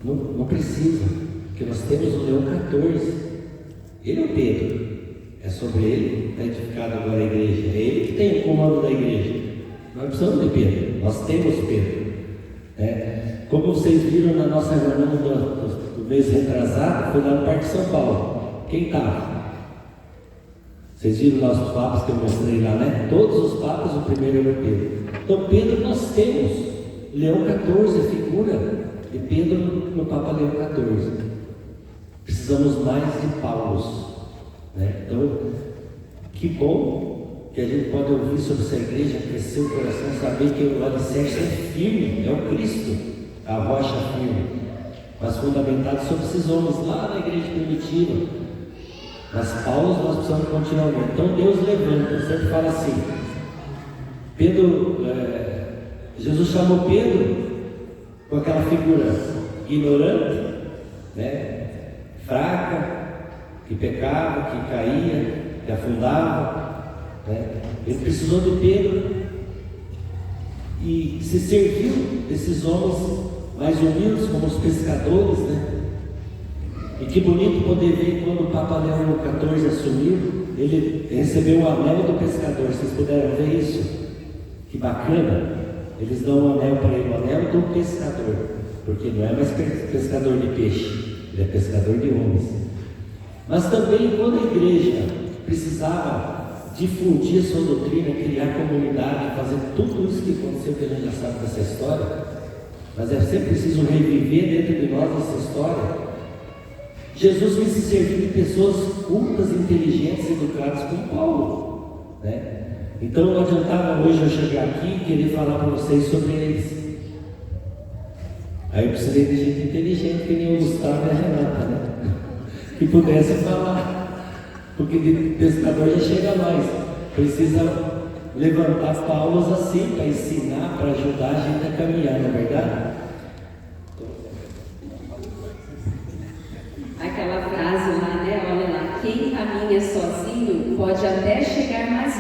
Não precisa, porque nós temos o Leão 14. Ele é o Pedro. É sobre ele que está edificada agora a igreja. É ele que tem o comando da igreja. Nós precisamos de Pedro. Nós temos Pedro. Como vocês viram na nossa reunião do mês retrasado, foi lá no Parque São Paulo. Quem estava? Vocês viram lá os papas que eu mostrei lá, né? Todos os papas, o primeiro era Pedro. Então Pedro nós temos. Leão 14, a figura de Pedro no Papa Leão 14. Precisamos mais de Paulos. Então, que bom que a gente pode ouvir sobre essa igreja, crescer o coração, saber que o alicerce é firme, é o Cristo, a rocha firme, mas fundamentado sobre esses homens lá na igreja primitiva. Mas Paulo nós precisamos continuamente. Então Deus levanta, eu sempre fala assim, Jesus chamou Pedro com aquela figura ignorante, fraca, que pecava, que caía, que afundava, Ele precisou de Pedro e se serviu desses homens mais humildes, como os pescadores, E que bonito poder ver quando o Papa Leão 14 assumiu, ele recebeu o anel do pescador. Vocês puderam ver isso? Que bacana! Eles dão um anel para ele, o anel do pescador. porque não é mais pescador de peixe, ele é pescador de homens. Mas também quando a igreja precisava difundir a sua doutrina, criar comunidade, fazer tudo isso que aconteceu, que a gente já sabe dessa história, mas é sempre preciso reviver dentro de nós essa história. Jesus quis se servir de pessoas cultas, inteligentes, educadas como Paulo, né? Então não adiantava hoje eu chegar aqui e querer falar para vocês sobre eles. Aí eu precisei de gente inteligente, que nem o Gustavo e a Renata, né? Que pudesse falar, porque de pescador já chega mais. Precisa levantar Paulos assim para ensinar, para ajudar a gente a caminhar, não é verdade? Aquela frase lá, né? Olha lá, quem caminha sozinho pode até chegar mais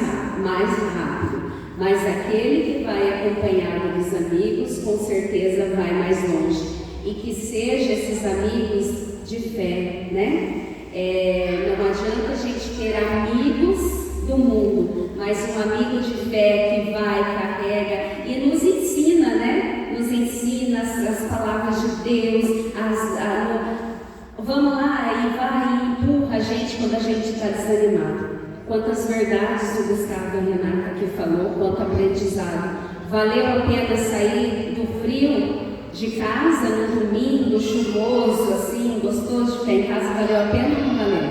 rápido, mas aquele que vai acompanhado dos amigos, com certeza vai mais longe. E que sejam esses amigos de fé, né? Não adianta a gente ter amigos do mundo, mas um amigo de fé que vai, carrega e nos ensina, né? Nos ensina as palavras de Deus, vamos lá, e vai e empurra a gente quando a gente está desanimado. Quantas verdades o Gustavo e a Renata aqui falou, quanto aprendizado. Valeu a pena sair do frio de casa no domingo, chuvoso, assim, gostoso de ficar em casa, valeu a pena ou não valeu?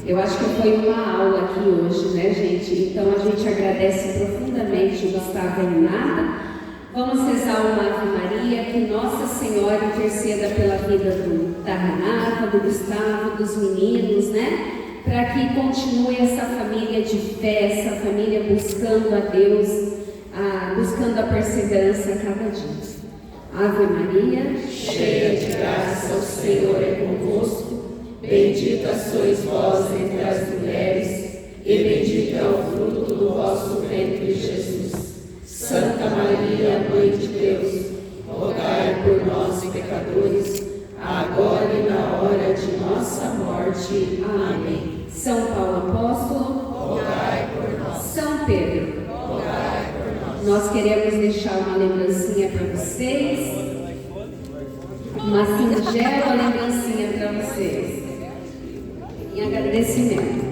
Eu acho que foi uma aula aqui hoje, né, gente? Então a gente agradece profundamente o Gustavo e a Renata. Vamos rezar uma Ave Maria, que Nossa Senhora interceda pela vida da Renata, do Gustavo, dos meninos, né? Para que continue essa família de fé, essa família buscando a Deus, buscando a perseverança a cada dia. Ave Maria, cheia de graça, o Senhor é convosco. Bendita sois vós entre as mulheres, e bendito é o fruto do vosso ventre, Jesus. Santa Maria, Mãe de Deus, rogai por nós, pecadores, agora e na hora de nossa morte. Amém. São Paulo Apóstolo, rogai por nós. São Pedro, rogai por nós. Nós queremos deixar uma lembrancinha para vocês, uma singela lembrancinha para vocês, em agradecimento.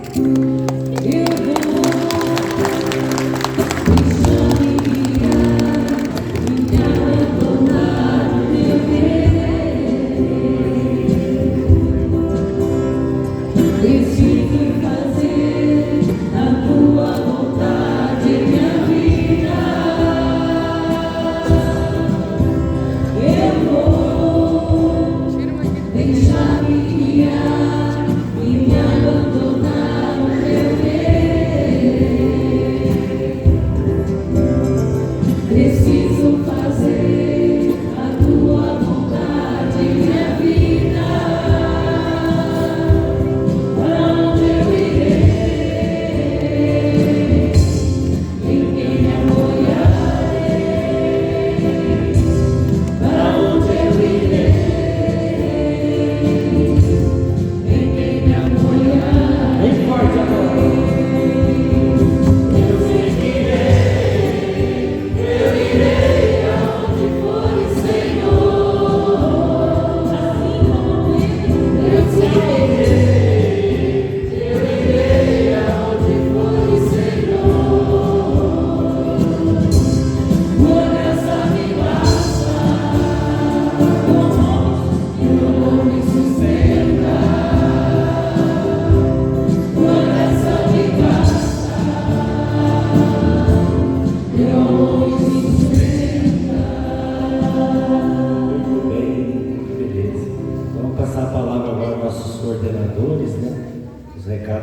Passar a palavra agora aos nossos coordenadores, né? Os recados.